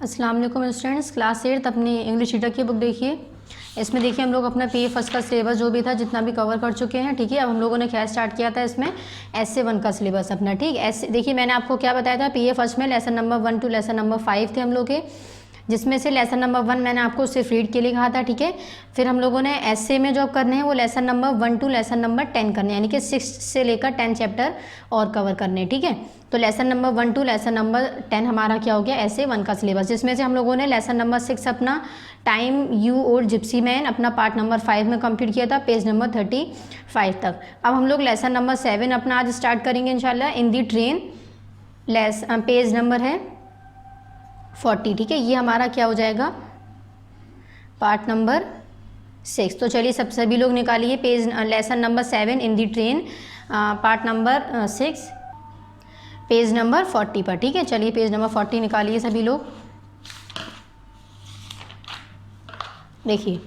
अस्सलाम वालेकुम students, class 8 अपनी इंग्लिश रीडर की बुक देखिए। इसमें देखिए हम लोग अपना पीए फर्स्ट का सिलेबस जो भी था जितना भी कवर कर चुके हैं। ठीक है, अब हम लोगों ने क्या स्टार्ट किया था इसमें एसए 1 का सिलेबस अपना। ठीक, ऐसे देखिए मैंने आपको क्या बताया था, पीए फर्स्ट में lesson number 1 to lesson number 5 थे हम लोग के, जिसमें से लेसन नंबर 1 मैंने आपको सिर्फ रीड के लिए कहा था। ठीक है, फिर हम लोगों ने एसए में जो अब करने हैं वो lesson number 1 to lesson number 10 करने हैं, यानी कि 6 से लेकर 10 चैप्टर और कवर करने हैं। ठीक है, तो lesson number 1 to lesson number 10 हमारा क्या हो गया, एसए 1 का सिलेबस, जिसमें से हम लोगों ने लेसन नंबर 6 अपना टाइम यू और जिप्सी मैन अपना पार्ट नंबर 5 में कंप्लीट किया था, पेज नंबर 35 तक। अब हम लोग लेसन नंबर 7 अपना आज स्टार्ट करेंगे इंशाल्लाह, इन दी ट्रेन, पेज नंबर है 40। ठीक है, ये हमारा क्या हो जाएगा, पार्ट नंबर 6। तो चलिए सब सभी लोग निकालिए page lesson number 7 in the train, part number 6, page number 40 पर। ठीक है, चलिए पेज नंबर 40 निकालिए सभी लोग। देखिए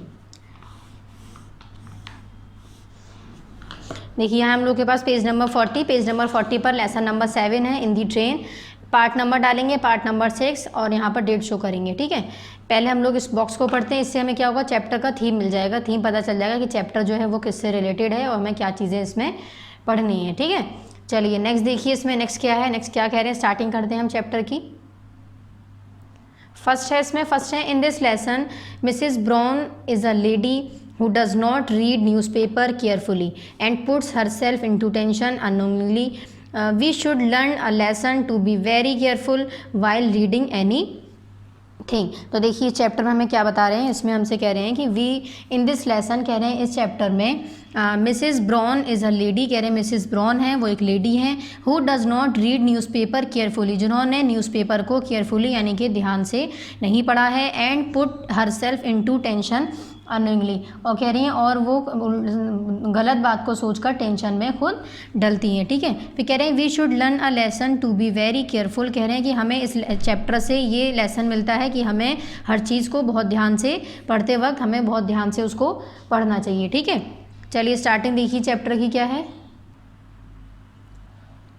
यहाँ हम लोग के पास पेज नंबर 40, पेज नंबर 40 पर लेसन नंबर 7 है, इन दी ट्रेन, पार्ट नंबर डालेंगे पार्ट नंबर 6 और यहाँ पर डेट शो करेंगे। ठीक है, पहले हम लोग इस बॉक्स को पढ़ते हैं, इससे हमें क्या होगा, चैप्टर का थीम मिल जाएगा, थीम पता चल जाएगा कि चैप्टर जो है वो किससे रिलेटेड है और हमें क्या चीज़ें इसमें पढ़नी है। ठीक है, चलिए नेक्स्ट देखिए, इसमें नेक्स्ट क्या है, नेक्स्ट क्या कह रहे हैं, स्टार्टिंग करते हैं हम चैप्टर की। फर्स्ट है इसमें, फर्स्ट है, in this lesson Mrs brown is a lady who does not read newspaper carefully and puts herself into tension unknowingly. We should learn a lesson to be very careful while reading anything. तो देखिए chapter में हमें क्या बता रहे हैं, इसमें हमसे कह रहे हैं कि वी इन दिस लेसन, कह रहे हैं इस चैप्टर में Mrs brown is a lady, कह रहे हैं मिसिज ब्राउन है वो एक लेडी हैं, who does not read newspaper carefully, जिन्होंने न्यूज़पेपर को केयरफुली यानी कि ध्यान से नहीं पढ़ा है, and put herself into tension annoyingly, और कह रही हैं और वो गलत बात को सोचकर टेंशन में खुद डलती हैं। ठीक है, फिर कह रहे हैं we should learn a lesson to be very careful, कह रहे हैं कि हमें इस चैप्टर से ये लेसन मिलता है कि हमें हर चीज़ को बहुत ध्यान से पढ़ते वक्त हमें बहुत ध्यान से उसको पढ़ना चाहिए। ठीक है, चलिए स्टार्टिंग देखिए चैप्टर की क्या है।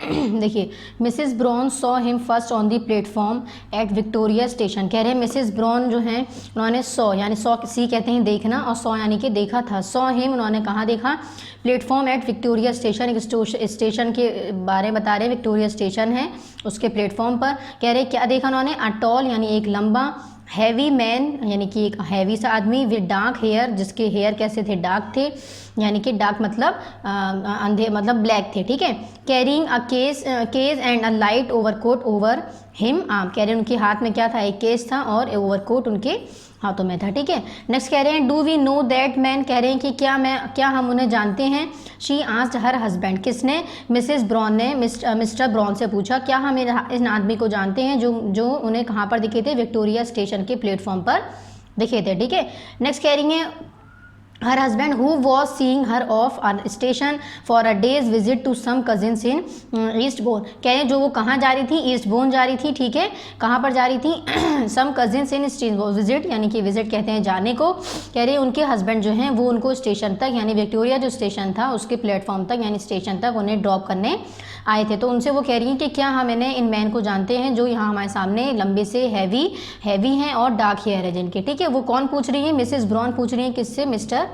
देखिए Mrs brown saw him first on the platform at Victoria station, कह रहे हैं मिसिस ब्राउन जो हैं उन्होंने सॉ यानी सॉ सी कहते हैं देखना, और सॉ यानी कि देखा था, सॉ हिम उन्होंने कहाँ देखा, प्लेटफॉर्म एट विक्टोरिया स्टेशन, एक स्टेशन के बारे में बता रहे हैं, विक्टोरिया स्टेशन है उसके प्लेटफॉर्म पर। कह रहे क्या देखा उन्होंने, अ टॉल यानी एक लंबा, हैवी मैन यानी कि एक हैवी सा आदमी, विद डार्क हेयर जिसके हेयर कैसे थे, डार्क थे, यानी कि डार्क मतलब अंधे मतलब ब्लैक थे। ठीक है, carrying a case and a light overcoat over him arm, कह रहे हैं उनके हाथ में क्या था, एक केस था और ओवरकोट उनके हाथों में था। ठीक है, नेक्स्ट कह रहे हैं do we know that man, कह रहे हैं कि क्या हम उन्हें जानते हैं, शी आस्क्ड हर हस्बैंड, किसने, मिसेस ब्राउन ने मिस्टर ब्राउन से पूछा, क्या हम इस आदमी को जानते हैं जो उन्हें कहाँ पर दिखे थे, विक्टोरिया स्टेशन के प्लेटफॉर्म पर दिखे थे। ठीक है, नेक्स्ट कह रही हैं her husband who was seeing her off a station for a day's visit to some cousins in Eastbourne, कह रहे हैं जो वो कहाँ जा रही थी, ईस्ट बोर्न जा रही थी। ठीक है, कहाँ पर जा रही थी, सम कजिन्स इन ईस्ट विजिट यानी कि विजिट कहते हैं जाने को, कह रहे हैं उनके हस्बैंड जो हैं वो उनको स्टेशन तक यानी विक्टोरिया जो स्टेशन था उसके प्लेटफॉर्म तक यानी स्टेशन तक उन्हें ड्रॉप करने आए थे। तो उनसे वो कह रही हैं कि क्या हम इन्हें इन मैन को जानते हैं जो यहाँ हमारे सामने लंबे से हैवी हैं और डार्क हेयर है जिनके। ठीक है, वो कौन पूछ रही है, मिसेस ब्राउन पूछ रही है, किससे, मिस्टर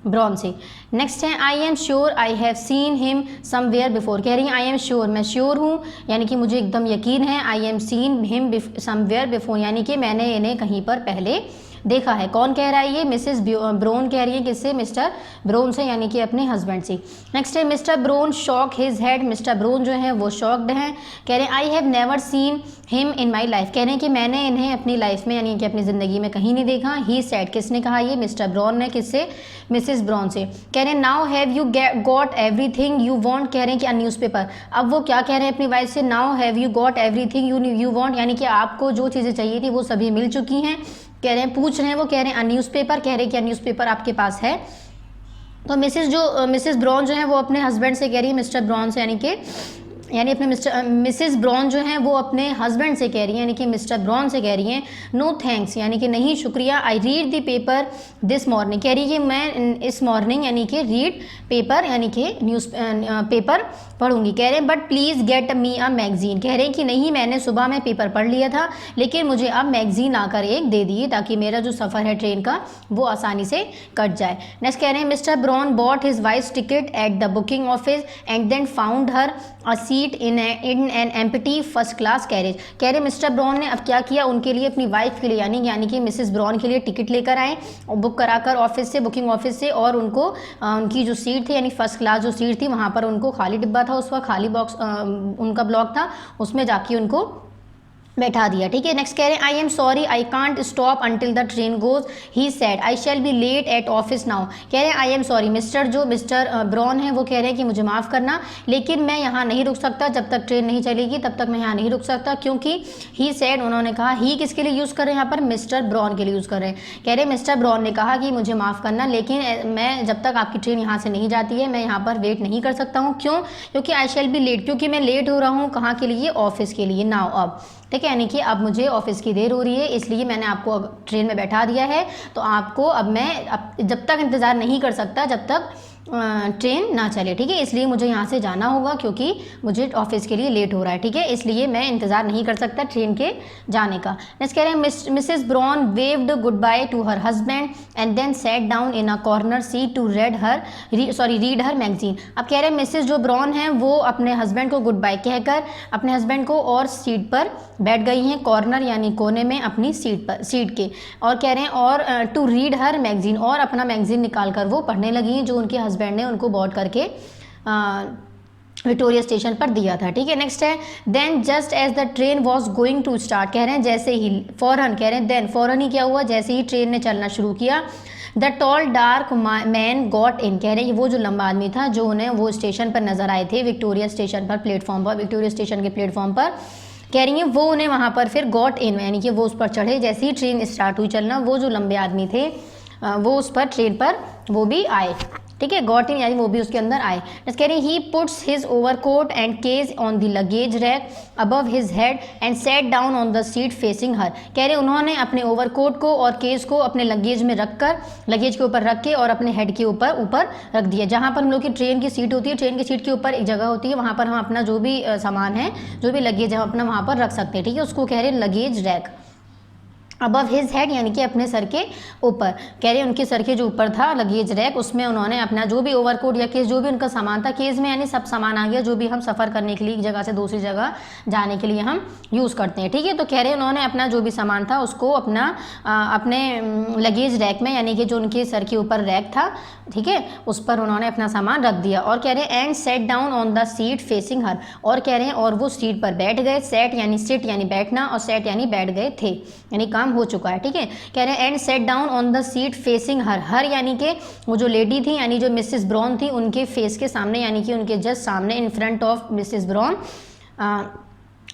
ब्राउन से। नेक्स्ट है I am sure I have seen him somewhere before, कह रही हैं आई एम श्योर, मैं श्योर हूँ यानी कि मुझे एकदम यकीन है, I am seen him somewhere before यानी कि मैंने इन्हें कहीं पर पहले देखा है। कौन कह रहा है ये, मिसेस ब्राउन कह रही है, किससे, मिस्टर ब्राउन से यानी कि अपने हस्बैंड से। नेक्स्ट है mister brown shock his head, mister brown जो है वो शॉक्ड हैं, कह रहे हैं I have never seen him in my life, कह रहे हैं कि मैंने इन्हें अपनी लाइफ में यानी कि अपनी ज़िंदगी में कहीं नहीं देखा। ही सेड, किसने कहा ये, मिस्टर ब्राउन ने, किससे, मिसेस ब्राउन से। कह रहे हैं now have you got everything you want, कह रहे हैं कि अ न्यूज़पेपर, अब वो क्या कह रहे हैं अपनी वाइफ से, now have you got everything you want यानी कि आपको जो चीज़ें चाहिए थी वो सभी मिल चुकी हैं, कह रहे हैं पूछ रहे हैं वो, कह रहे हैं अ न्यूज़पेपर, कह रहे हैं कि न्यूज़पेपर आपके पास है। तो मिसेस ब्राउन जो है वो अपने हस्बैंड से कह रही है, मिस्टर ब्राउन से यानी कि यानी अपने मिसेस ब्राउन जो हैं वो अपने हस्बैंड से कह रही हैं, यानी कि मिस्टर ब्राउन से कह रही हैं, नो थैंक्स, यानी कि नहीं शुक्रिया, I read the paper this morning, कह रही है कि मैं इस मॉर्निंग यानी कि रीड पेपर यानी कि न्यूज़ पेपर पढ़ूंगी। कह रहे हैं but please get me a magazine, कह रहे हैं कि नहीं मैंने सुबह में पेपर पढ़ लिया था लेकिन मुझे अब मैगजीन आकर एक दे दिए ताकि मेरा जो सफ़र है ट्रेन का वो आसानी से कट जाए। नेक्स्ट कह रहे हैं Mr Brown bought his wife ticket at the booking office and then found her a seat in an empty first class carriage, कह रहे मिस्टर ब्राउन ने अब क्या किया, उनके लिए अपनी वाइफ के लिए यानी कि मिसेस ब्राउन के लिए टिकट लेकर आए और बुक कराकर ऑफिस से, बुकिंग ऑफिस से, और उनको उनकी जो सीट थी यानी फर्स्ट क्लास जो सीट थी वहाँ पर उनको खाली डिब्बा था, उस वक्त खाली बॉक्स उनका ब्लॉक था, उसमें जाके उनको बैठा दिया। ठीक है। नेक्स्ट कह रहे हैं I am sorry I can't stop until the train goes, he said I shall be late at office now, कह रहे हैं I am sorry, Mr Brown है वो कह रहे हैं कि मुझे माफ़ करना लेकिन मैं यहाँ नहीं रुक सकता, जब तक ट्रेन नहीं चलेगी तब तक मैं यहाँ नहीं रुक सकता, क्योंकि ही सेड, उन्होंने कहा, ही किसके लिए यूज़ कर रहे हैं यहाँ पर, मिस्टर ब्राउन के लिए यूज़ कर रहे हैं। कह रहे हैं मिस्टर ब्राउन ने कहा कि मुझे माफ़ करना लेकिन मैं जब तक आपकी ट्रेन यहाँ से नहीं जाती है मैं यहाँ पर वेट नहीं कर सकता हूँ। क्यों? क्योंकि आई शैल बी लेट, क्योंकि मैं लेट हो रहा हूँ कहाँ के लिए, ऑफिस के लिए, नाउ अब। ठीक है, यानी कि अब मुझे ऑफिस की देर हो रही है इसलिए मैंने आपको ट्रेन में बैठा दिया है, तो आपको अब जब तक इंतज़ार नहीं कर सकता जब तक ट्रेन ना चले। ठीक है, इसलिए मुझे यहाँ से जाना होगा क्योंकि मुझे ऑफिस के लिए लेट हो रहा है। ठीक है, इसलिए मैं इंतज़ार नहीं कर सकता ट्रेन के जाने का। नेक्स्ट कह रहे हैं Mrs Brown waved good bye to her husband and then sat down in a corner seat to read her magazine. अब कह रहे हैं मिसेस जो ब्राउन हैं वो अपने हस्बैंड को गुड बाय कहकर अपने हस्बैंड को और सीट पर बैठ गई हैं, कॉर्नर यानी कोने में अपनी सीट के, और कह रहे हैं और टू रीड हर मैगजीन, और अपना मैगजीन निकाल कर वो पढ़ने लगी हैं जो उनके हस्बैंड ने उनको बोर्ड करके विक्टोरिया स्टेशन पर दिया था। ठीक है। नेक्स्ट है then just as the train was going to start, कह रहे हैं जैसे ही, फौरन, कह रहे हैं देन, फौरन ही क्या हुआ, जैसे ही ट्रेन ने चलना शुरू किया, the tall dark man got in, कह रहे हैं वो जो लंबा आदमी था जो उन्हें वो स्टेशन पर नजर आए थे, विक्टोरिया स्टेशन पर, प्लेटफॉर्म पर, विक्टोरिया स्टेशन के प्लेटफॉर्म पर, कह रही हैं वो उन्हें वहाँ पर फिर गॉट इन यानी कि वो उस पर चढ़े, जैसे ही ट्रेन स्टार्ट हुई चलना वो जो लंबे आदमी थे वो उस पर ट्रेन पर वो भी आए। ठीक है, गॉट इन यानी वो भी उसके अंदर आए। नेक्स्ट कह रही he puts his overcoat and case on the luggage rack above his head and set down on the seat facing her, कह रहे उन्होंने अपने ओवरकोट को और केज को अपने लगेज में रखकर, लगेज के ऊपर रख के और अपने हेड के ऊपर रख दिया। जहाँ पर हम लोग की ट्रेन की सीट होती है, ट्रेन की सीट के ऊपर एक जगह होती है, वहाँ पर हम अपना जो भी सामान है, जो भी लगेज है, हम अपना वहाँ पर रख सकते हैं। ठीक है, उसको कह रहे हैं luggage rack. Above his head यानी कि अपने सर के ऊपर, कह रहे हैं उनके सर के जो ऊपर था लगेज रैक, उसमें उन्होंने अपना जो भी ओवरकोट या केस जो भी उनका सामान था, केस में यानी सब सामान आ गया जो भी हम सफ़र करने के लिए एक जगह से दूसरी जगह जाने के लिए हम यूज़ करते हैं। ठीक है, तो कह रहे हैं उन्होंने अपना जो भी सामान था उसको अपने लगेज रैक में, यानी कि जो उनके सर के ऊपर रैक था, ठीक है, उस पर उन्होंने अपना सामान रख दिया, और कह रहे हैं and set down on the seat facing her, और कह रहे हैं और वो सीट पर बैठ गए, सेट यानी सिट यानी बैठना और सेट यानी बैठ गए थे, यानी काम हो चुका है। ठीक है, कह रहे हैं and set down on the seat facing her यानी कि वो जो लेडी थी यानी जो मिसेस ब्राउन थी उनके फेस के सामने, यानी कि उनके जस्ट सामने, in front of Mrs Brown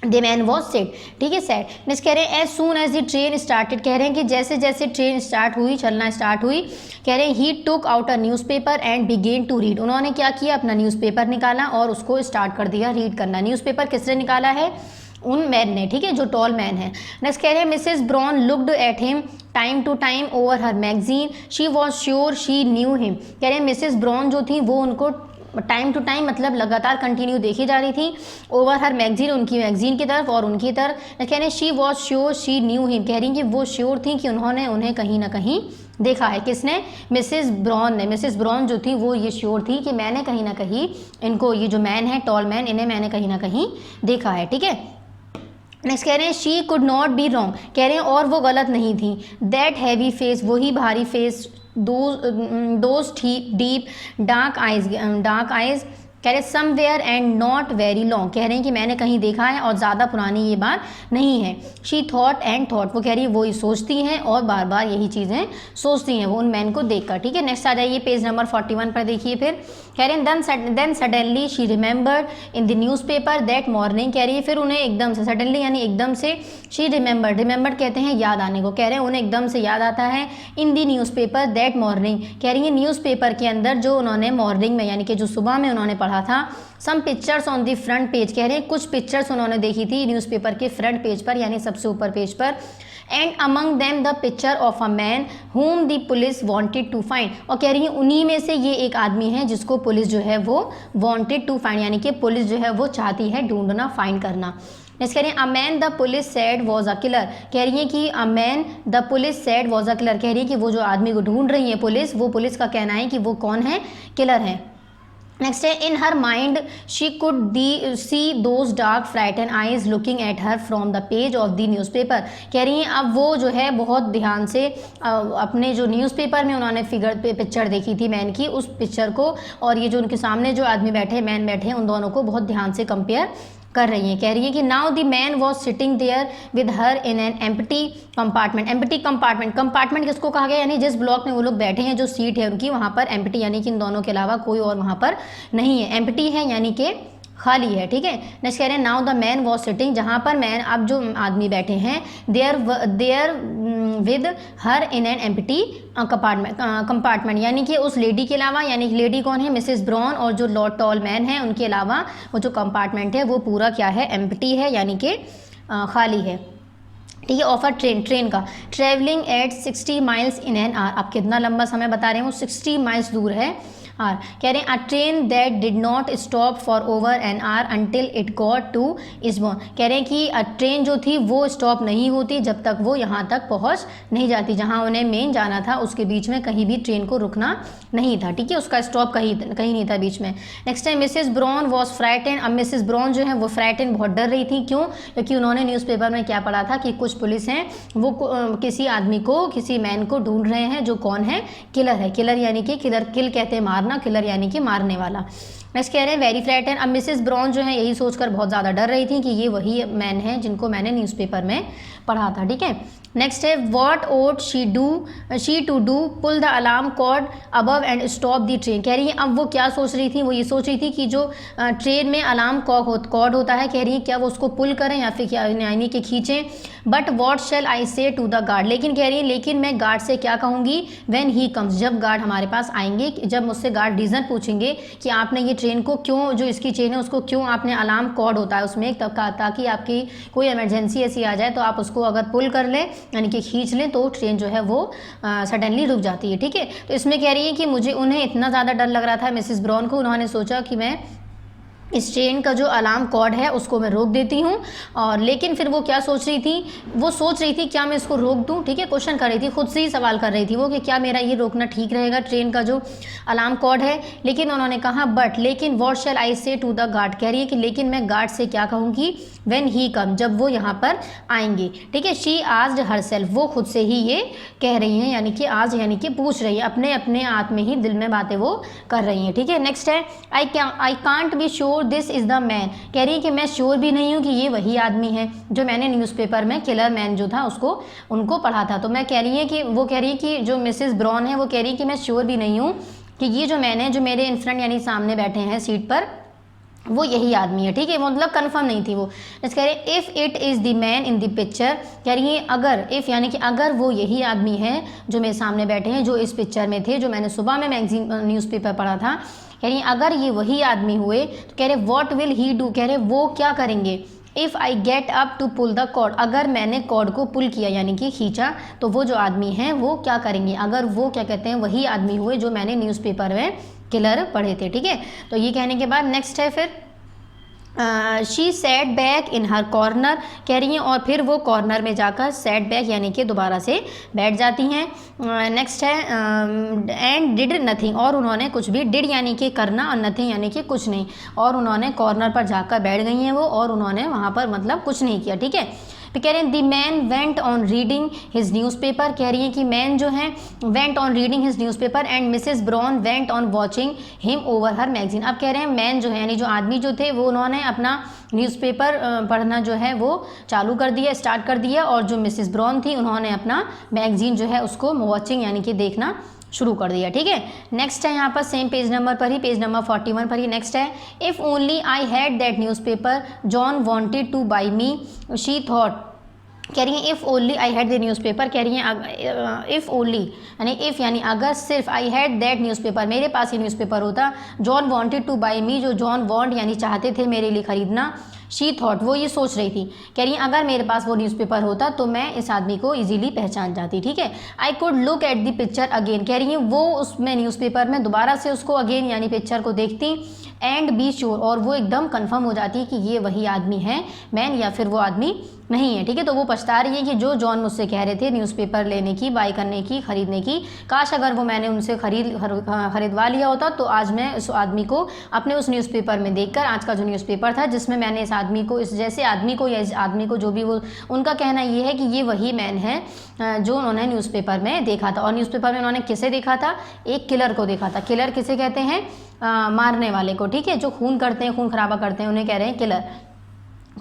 the man was set. ठीक है, सेट। नेक्स्ट कह रहे हैं as soon as the train started, कह रहे हैं कि जैसे जैसे ट्रेन स्टार्ट हुई, चलना स्टार्ट हुई, कह रहे हैं he took out a newspaper and began to read, उन्होंने क्या किया, अपना न्यूज़पेपर निकाला और उसको स्टार्ट कर दिया रीड करना। न्यूज़पेपर किसने निकाला है, उन मैन ने। ठीक है, जो टॉल मैन है। नेक्स्ट कह रहे हैं Mrs Brown looked at him time to time over her magazine, she was sure she knew him, कह रहे हैं मिसेस ब्राउन जो थी वो उनको टाइम टू टाइम मतलब लगातार कंटिन्यू देखी जा रही थी, ओवर हर मैगजीन उनकी मैगजीन की तरफ और उनकी तरफ। कह रहे हैं she was sure she knew him, कह रही कि वो श्योर थी कि उन्होंने उन्हें कहीं ना कहीं देखा है। किसने, मिसेस ब्राउन ने। मिसेस ब्राउन जो थी वो ये श्योर थी कि मैंने कहीं ना कहीं इनको, ये जो मैन है टॉल मैन, इन्हें मैंने कहीं ना कहीं देखा है। ठीक है, नेक्स्ट कह रहे हैं she could not be wrong, कह रहे हैं और वो गलत नहीं थी, दैट हैवी फेस, वही भारी face, those deep dark eyes, कह रहे somewhere and not very long, कह रहे हैं कि मैंने कहीं देखा है और ज़्यादा पुरानी ये बात नहीं है। शी थॉट एंड थॉट, वो कह रही है वो सोचती हैं और बार बार यही चीज़ें सोचती हैं वो उन मैन को देखकर। ठीक है, नेक्स्ट आ जाइए पेज नंबर 41 पर देखिए। फिर कह रहे हैं then suddenly she remembered in the newspaper that morning, कह रही है फिर उन्हें एकदम से, सडनली यानी एकदम से, शी रिमेंबर्ड कहते हैं याद आने को, कह रहे हैं उन्हें एकदम से याद आता है, इन द न्यूज़पेपर दैट मॉर्निंग, कह रही है न्यूज़पेपर के अंदर जो उन्होंने मॉर्निंग में यानी कि जो सुबह में उन्होंने पढ़ा पढ़ा था। Some pictures on the front page, कह रहे हैं कुछ पिक्चर्स उन्होंने देखी थी न्यूज़पेपर के फ्रंट पेज पर, यानी सबसे ऊपर पेज पर। And among them the picture of a man whom the police wanted to find, और कह रही है उन्हीं में से ये एक आदमी है जिसको पुलिस जो है वो वांटेड टू फाइंड, यानी कि पुलिस जो है वो चाहती है ढूंढना, फाइंड करना। नेक्स्ट कह रही है a man the police said was a killer, कह रही है कि a man the police said was a killer, कह रही है कि वो जो आदमी को ढूंढ रही है पुलिस, वो पुलिस का कहना है कि वो कौन है, किलर है। नेक्स्ट है in her mind she could the see those dark frightened eyes looking at her from the page of the newspaper, कह रही हैं अब वो जो है बहुत ध्यान से अपने जो न्यूज़पेपर में उन्होंने फिगर पे पिक्चर देखी थी मैन की, उस पिक्चर को और ये जो उनके सामने जो आदमी बैठे मैन बैठे हैं उन दोनों को बहुत ध्यान से कंपेयर कर रही हैं। कह रही है कि now the man was sitting there with her in an empty compartment, empty compartment, compartment किसको कहा गया, यानी जिस ब्लॉक में वो लोग बैठे हैं जो सीट है उनकी वहाँ पर एम्प्टी, यानी कि इन दोनों के अलावा कोई और वहाँ पर नहीं है, एम्प्टी है यानी कि खाली है, ठीक है। नेक्स्ट कह रहे हैं now the man was sitting, जहाँ पर मैन अब जो आदमी बैठे हैं there with her in an empty compartment, यानी कि उस लेडी के अलावा, यानी लेडी कौन है, मिसेस ब्राउन, और जो लॉर्ड टॉल मैन है उनके अलावा वो जो कंपार्टमेंट है वो पूरा क्या है, एम्प्टी है, यानी कि खाली है, ठीक है। ऑफर ट्रेन का travelling at 60 miles in an hour, आप कितना लंबा समय बता रहे हैं, वो 60 माइल्स दूर है। आर कह रहे हैं a train that did not stop for over an hour until it got to Eastbourne, कह रहे हैं कि ट्रेन जो थी वो स्टॉप नहीं होती जब तक वो यहाँ तक पहुँच नहीं जाती, जहाँ उन्हें मेन जाना था उसके बीच में कहीं भी ट्रेन को रुकना नहीं था, ठीक है, उसका स्टॉप कहीं नहीं था बीच में। Next time Mrs Brown was frighten, अब मिसेस ब्राउन जो है वो फ्राइटन बहुत डर रही थी, क्यों, क्योंकि उन्होंने न्यूज़पेपर में क्या पढ़ा था कि कुछ पुलिस हैं वो किसी आदमी को, किसी मैन को ढूंढ रहे हैं जो कौन है, किलर है, किलर यानी कि किलर, किल कहते हैं मारना, किलर यानी कि मारने वाला। नेक्स्ट कह रहे हैं वेरी फ्राइटन, अब मिसेस ब्राउन जो है यही सोचकर बहुत ज़्यादा डर रही थी कि ये वही मैन है जिनको मैंने न्यूज़पेपर में पढ़ा था, ठीक है। नेक्स्ट है what ought she to do pull the alarm cord above and stop the train, कह रही है अब वो क्या सोच रही थी, वो ये सोच रही थी कि जो ट्रेन में अलार्म कॉर्ड होता है, कह रही है क्या वो उसको पुल करें या फिर क्या यानी कि खींचें। बट वॉट शेल आई से टू द गार्ड, लेकिन कह रही है लेकिन मैं गार्ड से क्या कहूँगी, व्हेन ही कम्स, जब गार्ड हमारे पास आएंगे, जब मुझसे गार्ड रीज़न पूछेंगे कि आपने ये ट्रेन को क्यों, जो इसकी चेन है उसको क्यों आपने अलार्म कॉर्ड होता है उसमें ताकि आपकी कोई इमरजेंसी ऐसी आ जाए तो आप उसको अगर पुल कर लें यानी कि खींच लें तो ट्रेन जो है वो सडनली रुक जाती है, ठीक है। तो इसमें कह रही है कि मुझे उन्हें इतना ज़्यादा डर लग रहा था मिसेस ब्राउन को, उन्होंने सोचा कि मैं इस ट्रेन का जो अलार्म कॉर्ड है उसको मैं रोक देती हूँ, और लेकिन फिर वो क्या सोच रही थी, वो सोच रही थी क्या मैं इसको रोक दूँ, ठीक है, क्वेश्चन कर रही थी, खुद से ही सवाल कर रही थी वो कि क्या मेरा ये रोकना ठीक रहेगा ट्रेन का जो अलार्म कॉर्ड है। लेकिन उन्होंने कहा बट, लेकिन व्हाट शैल आई से टू द गार्ड, कह रही है कि लेकिन मैं गार्ड से क्या कहूँगी, व्हेन ही कम, जब वो यहाँ पर आएंगे, ठीक है। शी आस्क्ड हरसेल्फ, वो खुद से ही ये कह रही हैं, यानी कि आज यानी कि पूछ रही है, अपने अपने आत्म में ही दिल में बातें वो कर रही हैं, ठीक है। नेक्स्ट है I can't be sure this is the man, कह रही है कि मैं श्योर भी नहीं हूँ कि ये वही आदमी है जो मैंने न्यूज़पेपर में किलर मैन जो था उसको उनको पढ़ा था। तो मैं कह रही है कि वो कह रही है कि जो मिसेस ब्राउन है वो कह रही है कि मैं श्योर भी नहीं हूँ कि ये जो मैन है जो मेरे इन फ्रंट यानी सामने बैठे हैं सीट पर वो यही आदमी है, ठीक है, मतलब कंफर्म नहीं थी वो। इस कह रहे if it is the man in the picture, कह रही है अगर, इफ़ यानी कि अगर वो यही आदमी है जो मेरे सामने बैठे हैं जो इस पिक्चर में थे, जो मैंने सुबह में मैगजीन न्यूज़पेपर पढ़ा था, कह रही अगर ये वही आदमी हुए तो कह रहे व्हाट विल ही डू, कह रहे वो क्या करेंगे, if I get up to pull the cord, अगर मैंने कॉर्ड को पुल किया यानी कि खींचा तो वो जो आदमी हैं वो क्या करेंगे, अगर वो क्या कहते हैं वही आदमी हुए जो मैंने न्यूज़पेपर में किलर पढ़े थे, ठीक है। तो ये कहने के बाद नेक्स्ट है फिर she said back in her corner, कह रही हैं और फिर वो कॉर्नर में जाकर सेट बैक यानी कि दोबारा से बैठ जाती हैं। नेक्स्ट है एंड डिड नथिंग, और उन्होंने कुछ भी, डिड यानी कि करना और नथिंग यानी कि कुछ नहीं, और उन्होंने कॉर्नर पर जाकर बैठ गई हैं वो, और उन्होंने वहाँ पर मतलब कुछ नहीं किया, ठीक है। फिर कह रहे हैं the man went on reading his newspaper, कह रही हैं कि मैन जो है went on reading his newspaper and Mrs brown went on watching him over her magazine. अब कह रहे हैं मैन जो है यानी जो आदमी जो थे वो उन्होंने अपना न्यूज़पेपर पढ़ना जो है वो चालू कर दिया, स्टार्ट कर दिया, और जो मिसेस ब्राउन थी उन्होंने अपना मैगजीन जो है उसको वॉचिंग यानी कि देखना शुरू कर दिया, ठीक है। नेक्स्ट है यहाँ पर सेम पेज नंबर पर ही, पेज नंबर 41 पर ही नेक्स्ट है if only I had that newspaper John wanted to buy me she thought, कह रही है if only I had the newspaper, कह रही है इफ़ ओनली यानी इफ़ यानी अगर सिर्फ आई हैड दैट न्यूज़पेपर, मेरे पास ये न्यूज़पेपर होता, जॉन वांटेड टू बाई मी, जो जॉन वांट यानी चाहते थे मेरे लिए ख़रीदना, शी थॉट वो ये सोच रही थी, कह रही है अगर मेरे पास वो न्यूज़पेपर होता तो मैं इस आदमी को इजीली पहचान जाती, ठीक है। I could look at the picture again, कह रही है वो उसमें न्यूज़पेपर में दोबारा से उसको अगेन यानी पिक्चर को देखती, एंड बी श्योर और वो एकदम कंफर्म हो जाती है कि ये वही आदमी है मैन या फिर वो आदमी नहीं है, ठीक है। तो वो पछता रही है कि जो जॉन मुझसे कह रहे थे न्यूज़पेपर लेने की, बाई करने की, ख़रीदने की, काश अगर वो मैंने उनसे ख़रीदवा लिया होता तो आज मैं उस आदमी को अपने उस न्यूज़पेपर में देखकर, आज का जो न्यूज़पेपर था जिसमें मैंने इस आदमी को, इस जैसे आदमी को या इस आदमी को, जो भी वो, उनका कहना ये है कि ये वही मैन है जो उन्होंने न्यूज़पेपर में देखा था। और न्यूज़पेपर में उन्होंने किसे देखा था? एक किलर को देखा था। किलर किसे कहते हैं? मारने वाले को, ठीक है, जो खून करते हैं, खून खराबा करते हैं, उन्हें कह रहे हैं किलर।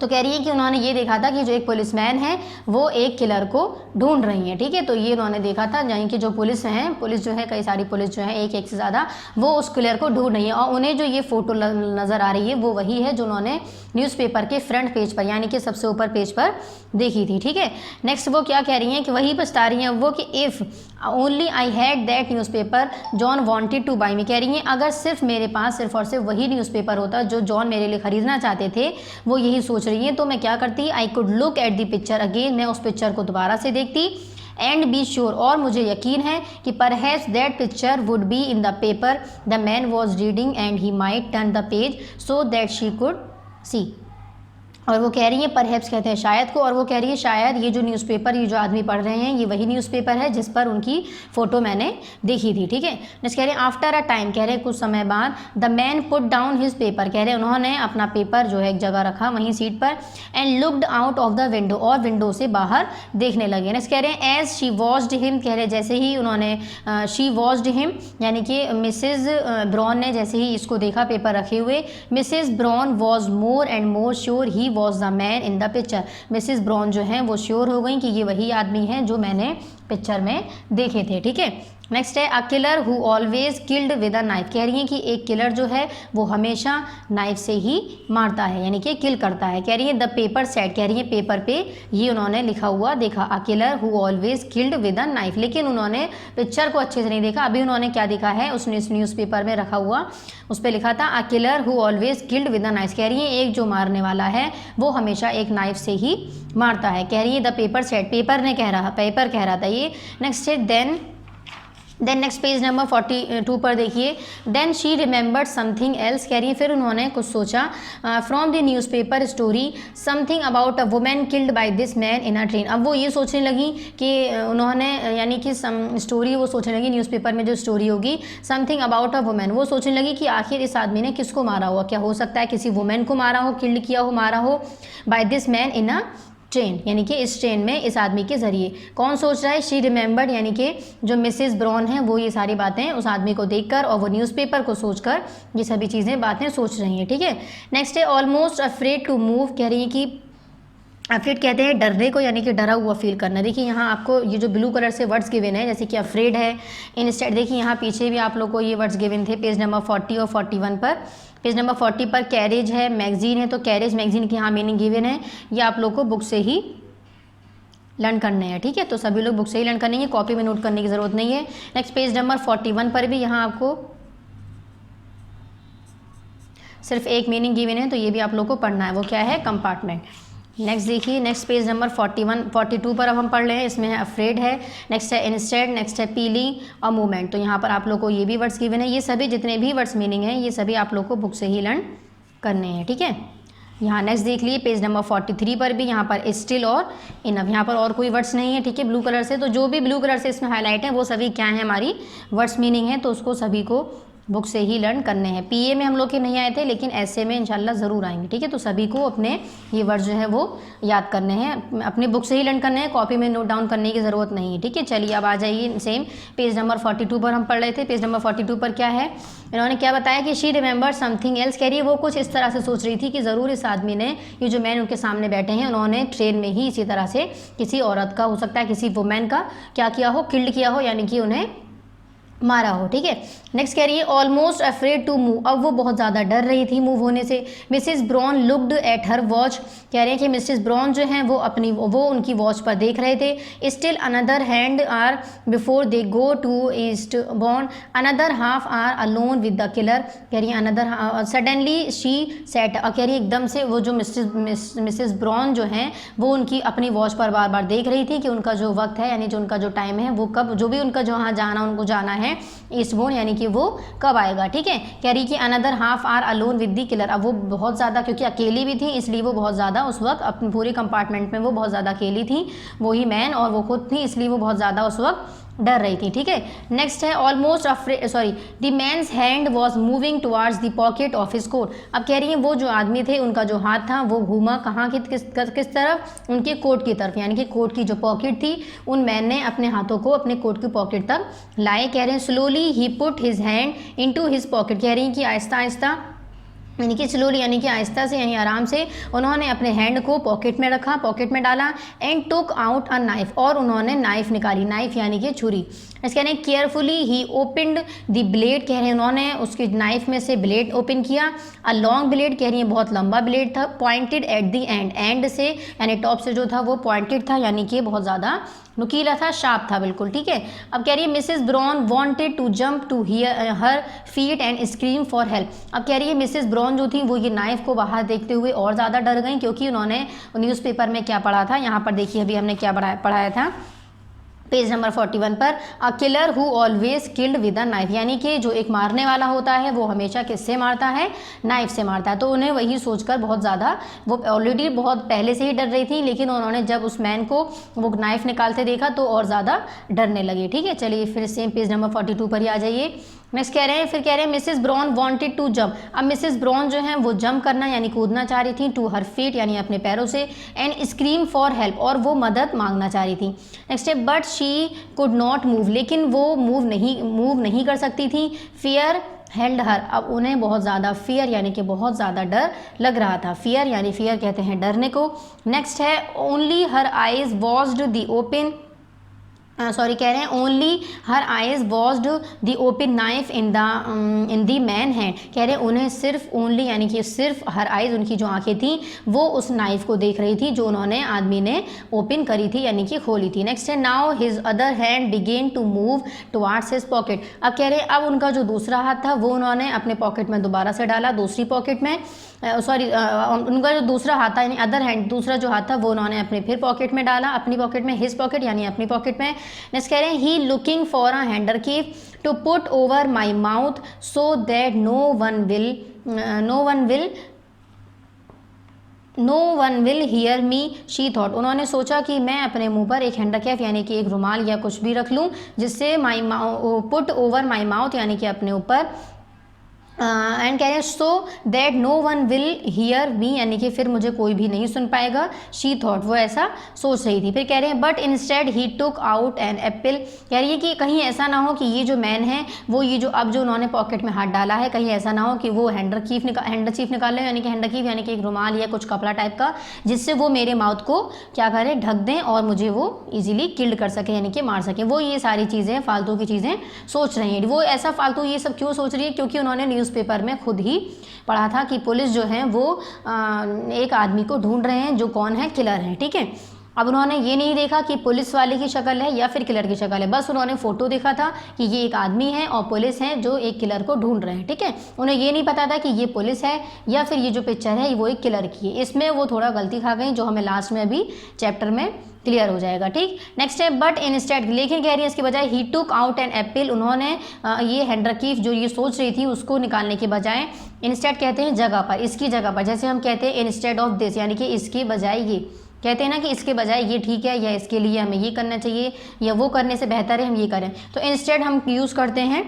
तो कह रही है कि उन्होंने ये देखा था कि जो एक पुलिसमैन है वो एक किलर को ढूंढ रही है, ठीक है। तो ये उन्होंने देखा था, यानी कि जो पुलिस है, पुलिस जो है, कई सारी पुलिस जो है, एक से ज़्यादा, वो उस किलर को ढूंढ रही है। और उन्हें जो ये फ़ोटो नज़र आ रही है वो वही है जो उन्होंने न्यूज़पेपर के फ्रंट पेज पर यानी कि सबसे ऊपर पेज पर देखी थी, ठीक है। नेक्स्ट वो क्या कह रही हैं कि वही बता रही हैं वो कि if only I had that newspaper John wanted to buy me, कह रही हैं अगर सिर्फ मेरे पास सिर्फ और सिर्फ वही न्यूज़पेपर होता जो जॉन मेरे लिए ख़रीदना चाहते थे, वो यही सोच रही हैं, तो मैं क्या करती? I could look at the picture again, मैं उस पिक्चर को दोबारा से देखती, एंड बी श्योर और मुझे यकीन है कि perhaps that picture would be in the paper the man was reading and he might turn the page so that she could see. और वो कह रही है, परहैप्स कहते हैं शायद को, और वो कह रही है शायद ये जो न्यूज़पेपर, ये जो आदमी पढ़ रहे हैं, ये वही न्यूज़पेपर है जिस पर उनकी फ़ोटो मैंने देखी थी, ठीक है। नेक्स्ट कह रहे हैं आफ्टर अ टाइम, कह रहे हैं कुछ समय बाद, the man put down his paper, कह रहे हैं उन्होंने अपना पेपर जो है एक जगह रखा वहीं सीट पर, and looked out of the window और विंडो से बाहर देखने लगे। नेक्स्ट कह रहे हैं एज शी वॉच्ड हिम, कह रहे जैसे ही उन्होंने शी वॉच्ड हिम यानी कि मिसेज ब्राउन ने जैसे ही इसको देखा पेपर रखे हुए, Mrs Brown was more and more sure he was the man in the picture, Mrs Brown जो हैं वो श्योर हो गई कि ये वही आदमी है जो मैंने पिक्चर में देखे थे, ठीक है। नेक्स्ट है a killer who always killed with a knife, कह रही हैं कि एक किलर जो है वो हमेशा नाइफ से ही मारता है यानी कि किल करता है। कह रही है द पेपर सेड, कह रही है पेपर पे ये उन्होंने लिखा हुआ देखा, a killer who always killed with a knife, लेकिन उन्होंने पिक्चर को अच्छे से नहीं देखा। अभी उन्होंने क्या देखा है, उस न्यूज़पेपर में रखा हुआ उस पर लिखा था a killer who always killed with a knife, कह रही है एक जो मारने वाला है वो हमेशा एक नाइफ से ही मारता है। कह रही है द पेपर सेड, पेपर कह रहा था ये। नेक्स्ट है देन नेक्स्ट पेज नंबर 42 पर देखिए, then she remembered something else, कह रही है फिर उन्होंने कुछ सोचा, from the newspaper story something about a women killed by this man in a train. अब वो ये सोचने लगी कि उन्होंने यानी कि स्टोरी वो सोचने लगी, न्यूज़पेपर में जो स्टोरी होगी समथिंग अबाउट अ वुमेन, वो सोचने लगी कि आखिर इस आदमी ने किसको मारा हुआ, क्या हो सकता है किसी वुमेन को मारा हो, किल्ड किया हो, मारा हो, by this man in a train, यानी कि इस ट्रेन में इस आदमी के ज़रिए। कौन सोच रहा है? शी रिमेंबर्ड, यानी कि जो मिसेस ब्राउन है वो ये सारी बातें उस आदमी को देखकर और वो न्यूज़पेपर को सोचकर ये सभी चीज़ें बातें सोच रही हैं, ठीक है। नेक्स्ट है ऑलमोस्ट अफ्रेड टू मूव, कह रही है कि अफ्रेड कहते हैं डरने को यानी कि डरा हुआ फील करना। देखिए यहाँ आपको ये जो ब्लू कलर से वर्ड्स गिवन है जैसे कि अफ्रेड है, इंस्टेड, देखिए यहाँ पीछे भी आप लोग को ये वर्ड्स गिवन थे पेज नंबर 40 और 41 पर। पेज नंबर 40 पर कैरेज है, मैगजीन है, तो कैरेज मैगजीन की यहाँ मीनिंग गिवन है, ये आप लोग को बुक से ही लर्न करने हैं, ठीक है। तो सभी लोग बुक से ही लर्न करनी है, कॉपी में नोट करने की ज़रूरत नहीं है। नेक्स्ट पेज नंबर 41 पर भी यहाँ आपको सिर्फ एक मीनिंग गिवन है, तो ये भी आप लोग को पढ़ना है, वो क्या है? कंपार्टमेंट। नेक्स्ट देखिए, नेक्स्ट पेज नंबर 42 पर अब हम पढ़ रहे हैं, इसमें है अफ्रेड है, नेक्स्ट है इंस्टेड, नेक्स्ट है पीलिंग और मूवमेंट। तो यहाँ पर आप लोग को ये भी वर्ड्स गिवन है, ये सभी जितने भी वर्ड्स मीनिंग है ये सभी आप लोग को बुक से ही लर्न करने हैं, ठीक है। यहाँ नेक्स्ट देख लिए पेज नंबर 43 पर भी यहाँ पर स्टिल और इनफ, यहाँ पर और कोई वर्ड्स नहीं है, ठीक है, ब्लू कलर से। तो जो भी ब्लू कलर से इसमें हाईलाइट है वो सभी क्या है? हमारी वर्ड्स मीनिंग है, तो उसको सभी को बुक से ही लर्न करने हैं। पीए में हम लोग के नहीं आए थे लेकिन ऐसे में इंशाल्लाह ज़रूर आएंगे, ठीक है। तो सभी को अपने ये वर्ड्स जो है वो याद करने हैं, अपने बुक से ही लर्न करने हैं, कॉपी में नोट डाउन करने की ज़रूरत नहीं है, ठीक है। चलिए अब आ जाइए सेम पेज नंबर 42 पर हम पढ़ रहे थे। पेज नंबर 42 पर क्या है, इन्होंने क्या बताया कि शी रिमेंबर समथिंग एल्स, कह रही है वो कुछ इस तरह से सोच रही थी कि ज़रूर इस आदमी ने, ये जो मैन उनके सामने बैठे हैं, उन्होंने ट्रेन में ही इसी तरह से किसी औरत का, हो सकता है किसी वुमेन का क्या किया हो? किल्ड किया हो, यानी कि उन्हें मारा हो, ठीक है। नेक्स्ट कह रही है ऑलमोस्ट अफ्रेड टू मूव, अब वो बहुत ज़्यादा डर रही थी मूव होने से। Mrs brown looked at her watch, कह रहे हैं कि मिसिस ब्राउन जो हैं वो उनकी वॉच पर देख रहे थे। स्टिल अनदर हैंड hour before they go to Eastbourne, another half hour alone with the killer, कह रही है अनदर सडनली शी सेट, कह रही है एकदम से वो जो मिसिस ब्राउन जो हैं वो उनकी अपनी वॉच पर बार बार देख रही थी कि उनका जो वक्त है यानी जो उनका जो टाइम है वो कब, जो भी उनका जहाँ जाना उनको जाना है ईस्टबोर्न यानी कि वो कब आएगा, ठीक है। कह रही कि another half hour alone with the killer, अब वो बहुत ज़्यादा क्योंकि अकेली भी थी इसलिए वो बहुत ज़्यादा उस वक्त अपने पूरे कंपार्टमेंट में वो बहुत ज़्यादा अकेली थी, वही मैन और वो खुद थी, इसलिए वो बहुत ज़्यादा उस वक्त डर रही थी, ठीक है। नेक्स्ट है almost the man's hand was moving towards the pocket of his coat, अब कह रही है वो जो आदमी थे उनका जो हाथ था वो घूमा कहाँ की किस तरफ, उनके कोट की तरफ, यानी कि कोट की जो पॉकेट थी उन मैन ने अपने हाथों को अपने कोट की पॉकेट तक लाए। कह रहे हैं slowly he put his hand into his pocket, कह रही हैं कि आहिस्ता आहिस्ता यानी कि स्लोली यानी कि आहिस्ता से यानी आराम से उन्होंने अपने हैंड को पॉकेट में रखा, पॉकेट में डाला। And took out a knife, और उन्होंने नाइफ निकाली, नाइफ यानी कि छुरी। इस कह रहे हैं carefully he opened the blade, कह रहे हैं उन्होंने उसकी नाइफ में से ब्लेड ओपन किया। अ लॉन्ग ब्लेड, कह रही है बहुत लंबा ब्लेड था। Pointed at the end, and से यानी टॉप से जो था वो पॉइंटेड था यानी कि बहुत ज़्यादा नुकीला था, शार्प था बिल्कुल, ठीक है। अब कह रही है Mrs Brown wanted to jump to here her feet and scream for help, अब कह रही है मिसेस ब्राउन जो थी वो ये नाइफ को बाहर देखते हुए और ज़्यादा डर गई क्योंकि उन्होंने न्यूज़पेपर में क्या पढ़ा था, यहाँ पर देखिए अभी हमने क्या पढ़ाया था पेज नंबर 41 पर, a killer who always killed with a knife, यानी कि जो एक मारने वाला होता है वो हमेशा किससे मारता है, नाइफ से मारता है। तो उन्हें वही सोचकर बहुत ज़्यादा, वो ऑलरेडी बहुत पहले से ही डर रही थी लेकिन उन्होंने जब उस मैन को वो नाइफ निकालते देखा तो और ज़्यादा डरने लगे, ठीक है। चलिए फिर सेम पेज नंबर 42 पर ही आ जाइए। नेक्स्ट कह रहे हैं फिर कह रहे हैं Mrs Brown wanted to jump, अब मिसेस ब्राउन जो है वो जंप करना यानी कूदना चाह रही थी टू हर फीट यानी अपने पैरों से, एंड स्क्रीम फॉर हेल्प, और वो मदद मांगना चाह रही थी। नेक्स्ट है but she could not move, लेकिन वो मूव नहीं कर सकती थी। फियर हेल्ड हर, अब उन्हें बहुत ज़्यादा फियर यानी कि बहुत ज़्यादा डर लग रहा था। फियर यानी फियर कहते हैं डरने को। नेक्स्ट है only her eyes watched the open, कह रहे हैं only her eyes watched the open knife in the man hand, कह रहे हैं उन्हें सिर्फ ओनली यानी कि सिर्फ हर आइज उनकी जो आंखें थी वो उस नाइफ को देख रही थी जो उन्होंने आदमी ने ओपन करी थी यानी कि खोली थी। नेक्स्ट है now his other hand began to move towards his pocket, अब कह रहे हैं अब उनका जो दूसरा हाथ था वो उन्होंने अपने पॉकेट में दोबारा से डाला, दूसरी पॉकेट में उनका जो दूसरा हाथ था यानी अदर हैंड दूसरा जो हाथ था वो उन्होंने अपने फिर पॉकेट में डाला, अपनी पॉकेट में, हिज पॉकेट यानी अपनी पॉकेट में। नेक्स्ट कह रहे हैं he looking for a handkerchief to put over my mouth so that no one will hear me she thought, उन्होंने सोचा कि मैं अपने मुंह पर एक हैंडरकैफ यानी कि एक रुमाल या कुछ भी रख लूँ जिससे पुट ओवर माई माउथ यानी कि अपने ऊपर एंड कह रहे हैं so that no one will hear me यानी कि फिर मुझे कोई भी नहीं सुन पाएगा। शी थॉट, वो ऐसा सोच रही थी। फिर कह रहे हैं but instead he took out an apple, कह रही है कि कहीं ऐसा ना हो कि ये जो मैन है वो ये जो अब जो उन्होंने पॉकेट में हाथ डाला है कहीं ऐसा ना हो कि वो हैंडरचीफ निकाल लें यानी कि हैंडरचीफ यानी कि एक रुमाल या कुछ कपड़ा टाइप का जिससे वो मेरे माउथ को क्या करें, ढक दें और मुझे वो ईजिली किल्ड कर सके यानी कि मार सके। वो ये सारी चीज़ें फालतू की चीज़ें सोच रही हैं। वो ऐसा फालतू ये सब क्यों सोच रही है, क्योंकि उन्होंने न्यूज़पेपर में खुद ही पढ़ा था कि पुलिस जो है वो एक आदमी को ढूंढ रहे हैं जो कौन है, किलर है, ठीक है। अब उन्होंने ये नहीं देखा कि पुलिस वाले की शक्ल है या फिर किलर की शक्ल है, बस उन्होंने फ़ोटो देखा था कि ये एक आदमी है और पुलिस है जो एक किलर को ढूंढ रहे हैं, ठीक है। उन्हें ये नहीं पता था कि ये पुलिस है या फिर ये जो पिक्चर है वो एक किलर की है। इसमें वो थोड़ा गलती खा गई जो हमें लास्ट में अभी चैप्टर में क्लियर हो जाएगा, ठीक। नेक्स्ट है बट इंस्टेड, लेकिन कह रही है इसके बजाय ही टुक आउट एन एप्पल, उन्होंने ये हैंडरकीफ जो ये सोच रही थी उसको निकालने के बजाय इंस्टेड कहते हैं जगह पर, इसकी जगह पर, जैसे हम कहते हैं इंस्टेड ऑफ दिस यानी कि इसके बजाय ये, कहते हैं ना कि इसके बजाय ये ठीक है या इसके लिए हमें ये करना चाहिए या वो करने से बेहतर है हम ये करें, तो इंस्टेड हम यूज़ करते हैं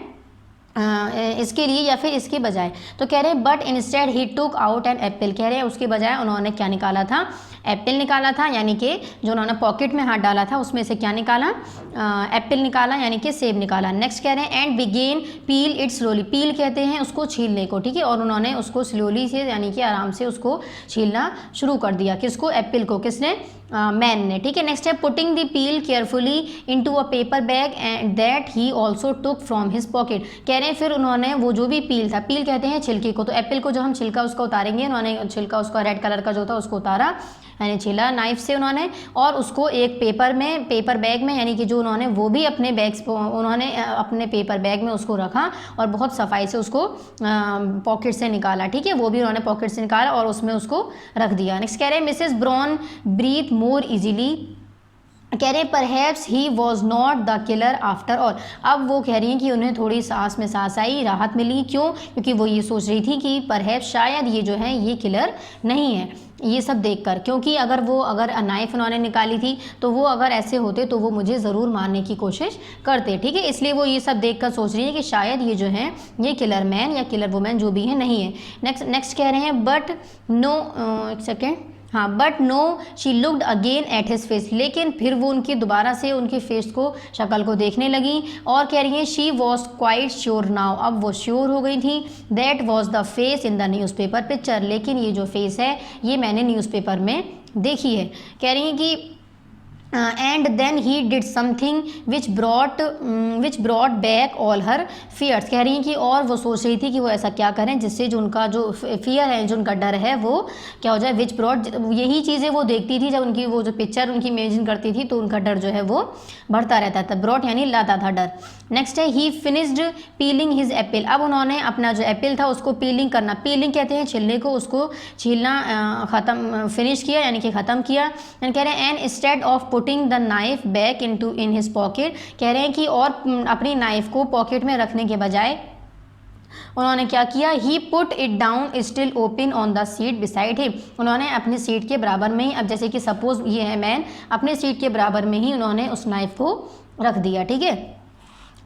इसके लिए या फिर इसके बजाय। तो कह रहे हैं but instead he took out an apple, कह रहे हैं उसके बजाय उन्होंने क्या निकाला था, एप्पल निकाला था, यानी कि जो उन्होंने पॉकेट में हाथ डाला था उसमें से क्या निकाला, एप्पल निकाला यानी कि सेब निकाला। नेक्स्ट कह रहे हैं and begin peel it slowly, peel कहते हैं उसको छीलने को, ठीक है, और उन्होंने उसको स्लोली से यानी कि आराम से उसको छीलना शुरू कर दिया। किसको, एप्पल को। किसने, मैन ने, ठीक है। नेक्स्ट है putting the peel carefully into a paper bag and that he also took from his pocket. कह रहे हैं फिर उन्होंने वो जो भी पील था, पील कहते हैं छिलके को, तो एप्पल को जो हम छिलका उसका उतारेंगे, उन्होंने छिलका उसका रेड कलर का जो था उसको उतारा, यानी छिला नाइफ से उन्होंने, और उसको एक पेपर बैग में, यानी कि जो उन्होंने वो भी अपने बैग्स उन्होंने अपने पेपर बैग में उसको रखा और बहुत सफाई से उसको पॉकेट से निकाला, ठीक है, वो भी उन्होंने पॉकेट से निकाला और उसमें उसको रख दिया। नेक्स्ट कह रहे हैं Mrs Brown breathe more easily, कह रहे हैं perhaps he was not the killer after all. अब वो कह रही हैं कि उन्हें थोड़ी सांस में सांस आई, राहत मिली, क्यों? क्योंकि वो ये सोच रही थी कि परहैप्स शायद ये जो है ये किलर नहीं है, ये सब देखकर, क्योंकि अगर नाइफ उन्होंने निकाली थी तो वो अगर ऐसे होते तो वो मुझे ज़रूर मारने की कोशिश करते, ठीक है, इसलिए वो ये सब देखकर सोच रही है कि शायद ये जो है ये किलर मैन या किलर वुमेन जो भी है नहीं है। नेक्स्ट कह रहे हैं बट नो, एक सेकेंड, हाँ, but no she looked again at his face, लेकिन फिर वो उनकी दोबारा से उनके फेस को, शक्ल को देखने लगी और कह रही हैं she was quite sure now, अब वो श्योर हो गई थी, that was the face in the newspaper picture, लेकिन ये जो फेस है ये मैंने न्यूज़पेपर में देखी है। कह रही हैं कि and then he did something which brought back all her fears, कह रही हैं कि और वो सोच रही थी कि वो ऐसा क्या करें जिससे जो उनका जो फियर है, जो उनका डर है, वो क्या हो जाए, विच ब्रॉट, यही चीज़ें वो देखती थी जब उनकी वो जो पिक्चर उनकी इमेजिन करती थी तो उनका डर जो है वो बढ़ता रहता था, ब्रॉट यानी लाता था डर। नेक्स्ट है ही फिनिश्ड पीलिंग हिज एप्पल, अब उन्होंने अपना जो एप्पल था उसको पीलिंग करना, पीलिंग कहते हैं छिलने को, उसको छीलना ख़त्म, फिनिश किया यानी कि ख़त्म किया। एंड कह रहे हैं and instead of putting the knife back in his pocket, कह रहे हैं कि और अपनी नाइफ को पॉकेट में रखने के बजाय उन्होंने क्या किया, he put it down still open on the seat beside him, उन्होंने अपनी सीट के बराबर में ही, अब जैसे कि सपोज ये है मैन, अपने सीट के बराबर में ही उन्होंने उस नाइफ को रख दिया, ठीक है।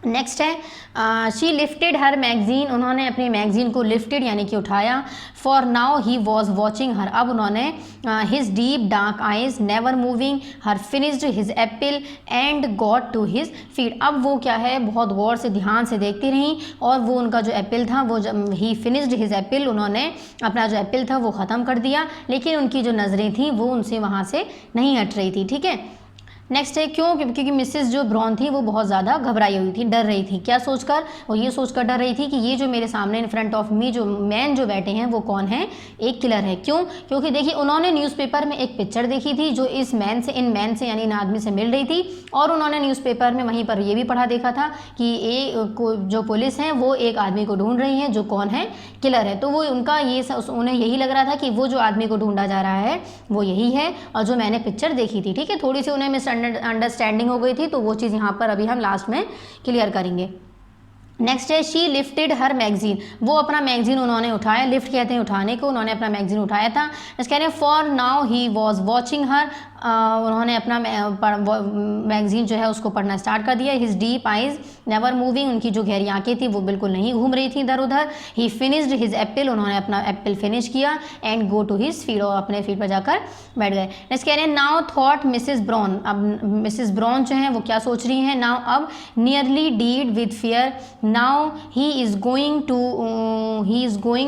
नेक्स्ट है शी लिफ्टेड हर मैगजीन, उन्होंने अपनी मैगजीन को लिफ्टेड यानी कि उठाया, for now he was watching her, अब उन्होंने his deep dark eyes never moving, her finished his apple and got to his feet, अब वो क्या है बहुत गौर से ध्यान से देखती रहीं और वो उनका जो एप्पल था वो ही फिनिश्ड हिज एप्पल, उन्होंने अपना जो एप्पल था वो ख़त्म कर दिया, लेकिन उनकी जो नज़रें थीं वो उनसे वहाँ से नहीं हट रही थी, ठीक है। नेक्स्ट है क्यों, क्योंकि मिसेस जो ब्राउन थी वो बहुत ज़्यादा घबराई हुई थी, डर रही थी, क्या सोचकर, वो ये सोचकर डर रही थी कि ये जो मेरे सामने इन फ्रंट ऑफ मी जो मैन जो बैठे हैं वो कौन है, एक किलर है। क्यों, क्योंकि देखिए उन्होंने न्यूज़पेपर में एक पिक्चर देखी थी जो इन मैन से यानी इन आदमी से मिल रही थी, और उन्होंने न्यूज़पेपर में वहीं पर ये भी पढ़ा देखा था कि जो पुलिस हैं वो एक आदमी को ढूंढ रही हैं जो कौन है, किलर है, तो वो उनका ये उन्हें यही लग रहा था कि वो जो आदमी को ढूंढा जा रहा है वो यही है और जो मैंने पिक्चर देखी थी, ठीक है। थोड़ी सी उन्हें अंडरस्टैंडिंग हो गई थी, तो वो चीज़ यहाँ पर अभी हम लास्ट में क्लियर करेंगे। नेक्स्ट है शी लिफ्टेड हर मैगजीन, वो अपना मैगजीन उन्होंने उठाया, लिफ्ट कहते हैं उठाने को, उन्होंने अपना मैगजीन उठाया था। कह रहे हैं for now he was watching her, उन्होंने अपना मैगजीन जो है उसको पढ़ना स्टार्ट कर दिया। His deep eyes never moving, उनकी जो गहरी आंखें थी वो बिल्कुल नहीं घूम रही थी इधर उधर। ही फिनिश्ड हिज एप्पल, उन्होंने अपना एप्पल फिनिश किया। And go to his feet, और अपने फीट पर जाकर बैठ गए। नेक्स्ट कह रहे हैं नाउ थॉट मिसेस ब्राउन, अब मिसेस ब्राउन जो है वो क्या सोच रही हैं, नाउ अब nearly dead with fear, now he is going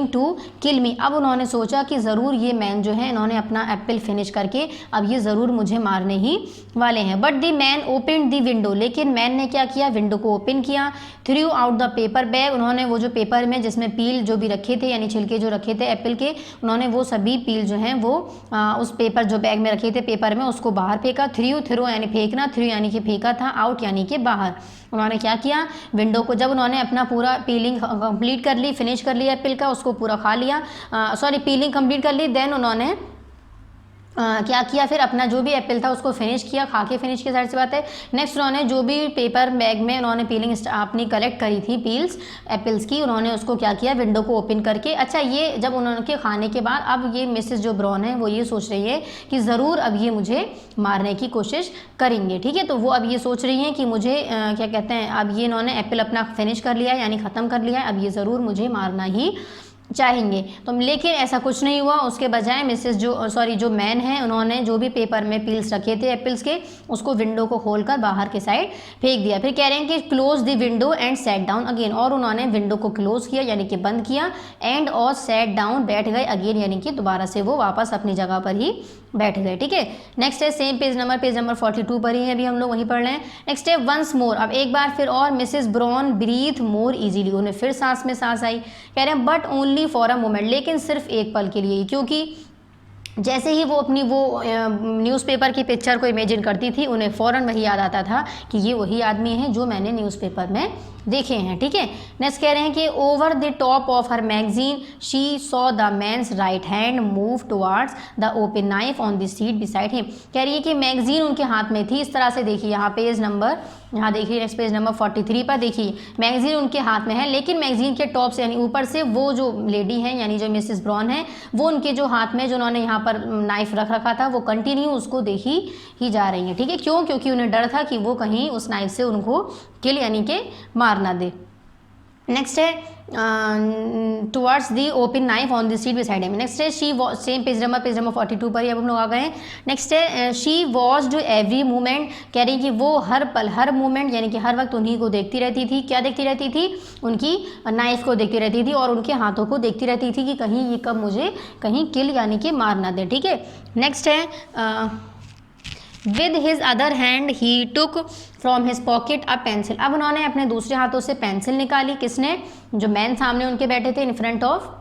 to kill me, अब उन्होंने सोचा कि ज़रूर ये मैन जो है इन्होंने अपना एप्पल फिनिश करके अब ये ज़रूर मुझे मारने ही वाले हैं। But the man open the window, लेकिन मैन ने क्या किया, विंडो को ओपन किया। Through out the paper bag, उन्होंने वो जो पेपर में जिसमें पील जो भी रखे थे यानी छिलके जो रखे थे एप्पल के, उन्होंने वो सभी पील जो हैं वो उस पेपर जो बैग में रखे थे पेपर में उसको बाहर फेंका। थ्रू यानी फेंकना, थ्रू यानी कि फेंका था, आउट यानी कि बाहर। उन्होंने क्या किया, विंडो को जब उन्होंने अपना पूरा पीलिंग कंप्लीट कर ली, फिनिश कर लिया एप्पल का, उसको पूरा खा लिया, पीलिंग कंप्लीट कर ली, देन उन्होंने क्या किया, फिर अपना जो भी एप्पल था उसको फिनिश किया, खा के फिनिश किया, सारी सी बात है। नेक्स्ट उन्होंने जो भी पेपर बैग में उन्होंने पीलिंग अपनी कलेक्ट करी थी पील्स एप्पल्स की, उन्होंने उसको क्या किया, विंडो को ओपन करके। अच्छा, ये जब उन्होंने खाने के बाद अब ये मिसेस जो ब्राउन है वो ये सोच रही है कि ज़रूर अब ये मुझे मारने की कोशिश करेंगे, ठीक है। तो वो अब ये सोच रही हैं कि मुझे क्या कहते हैं, अब ये इन्होंने एप्पल अपना फिनिश कर लिया है यानी ख़त्म कर लिया है, अब ये ज़रूर मुझे मारना ही चाहेंगे। तो लेकिन ऐसा कुछ नहीं हुआ, उसके बजाय जो मैन है उन्होंने जो भी पेपर में पील्स रखे थे एप्पल्स के, उसको विंडो को खोलकर बाहर के साइड फेंक दिया। फिर कह रहे हैं कि close the window and set down again, और उन्होंने विंडो को क्लोज किया यानी कि बंद किया, एंड और सेट डाउन बैठ गए अगेन, यानी कि दोबारा से वो वापस अपनी जगह पर ही बैठ गए। ठीक है, नेक्स्ट है सेम पेज नंबर 42 पर ही है, अभी हम लोग वहीं पढ़ रहे हैं। नेक्स्ट है वंस मोर, अब एक बार फिर और Mrs Brown breathe more easily, उन्हें फिर सांस में सांस आई। कह रहे हैं but only for a moment, लेकिन सिर्फ एक पल के लिए, क्योंकि जैसे ही वो अपनी न्यूज़पेपर की पिक्चर को इमेजिन करती थी, उन्हें फ़ौरन वही याद आता था कि ये वही आदमी है जो मैंने न्यूज़पेपर में देखे हैं। ठीक है, नेक्स्ट कह रहे हैं कि over the top of her magazine she saw the man's right hand move towards the open knife on the seat beside him. कह रही है कि मैगजीन उनके हाथ में थी, इस तरह से देखिए यहाँ देखिए नेक्स्ट पेज नंबर 43 पर देखिए, मैगजीन उनके हाथ में है, लेकिन मैगजीन के टॉप से यानी ऊपर से वो जो लेडी है यानी जो मिसेस ब्राउन है, वो उनके जो हाथ में जो उन्होंने यहाँ पर नाइफ रख रखा था वो कंटिन्यू उसको देखी ही जा रही है। ठीक है, क्यों? क्योंकि उन्हें डर था कि वो कहीं उस नाइफ से उनको किल यानी कि मार ना दे। नेक्स्ट है towards the open knife on the seat beside him. Next है शी सेम पेज नंबर 42 पर ही अब हम लोग आ गए हैं। नेक्स्ट है शी वॉच्ड एवरी मोमेंट, कह रही कि वो हर पल हर मोमेंट यानी कि हर वक्त उन्हीं को देखती रहती थी। क्या देखती रहती थी? उनकी नाइफ को देखती रहती थी और उनके हाथों को देखती रहती थी कि कहीं ये कब मुझे कहीं किल यानी कि मार ना दे। ठीक है, नेक्स्ट है with his other hand he took from his pocket a pencil. अब उन्होंने अपने दूसरे हाथों से पेंसिल निकाली, किसने? जो मैन सामने उनके बैठे थे in front of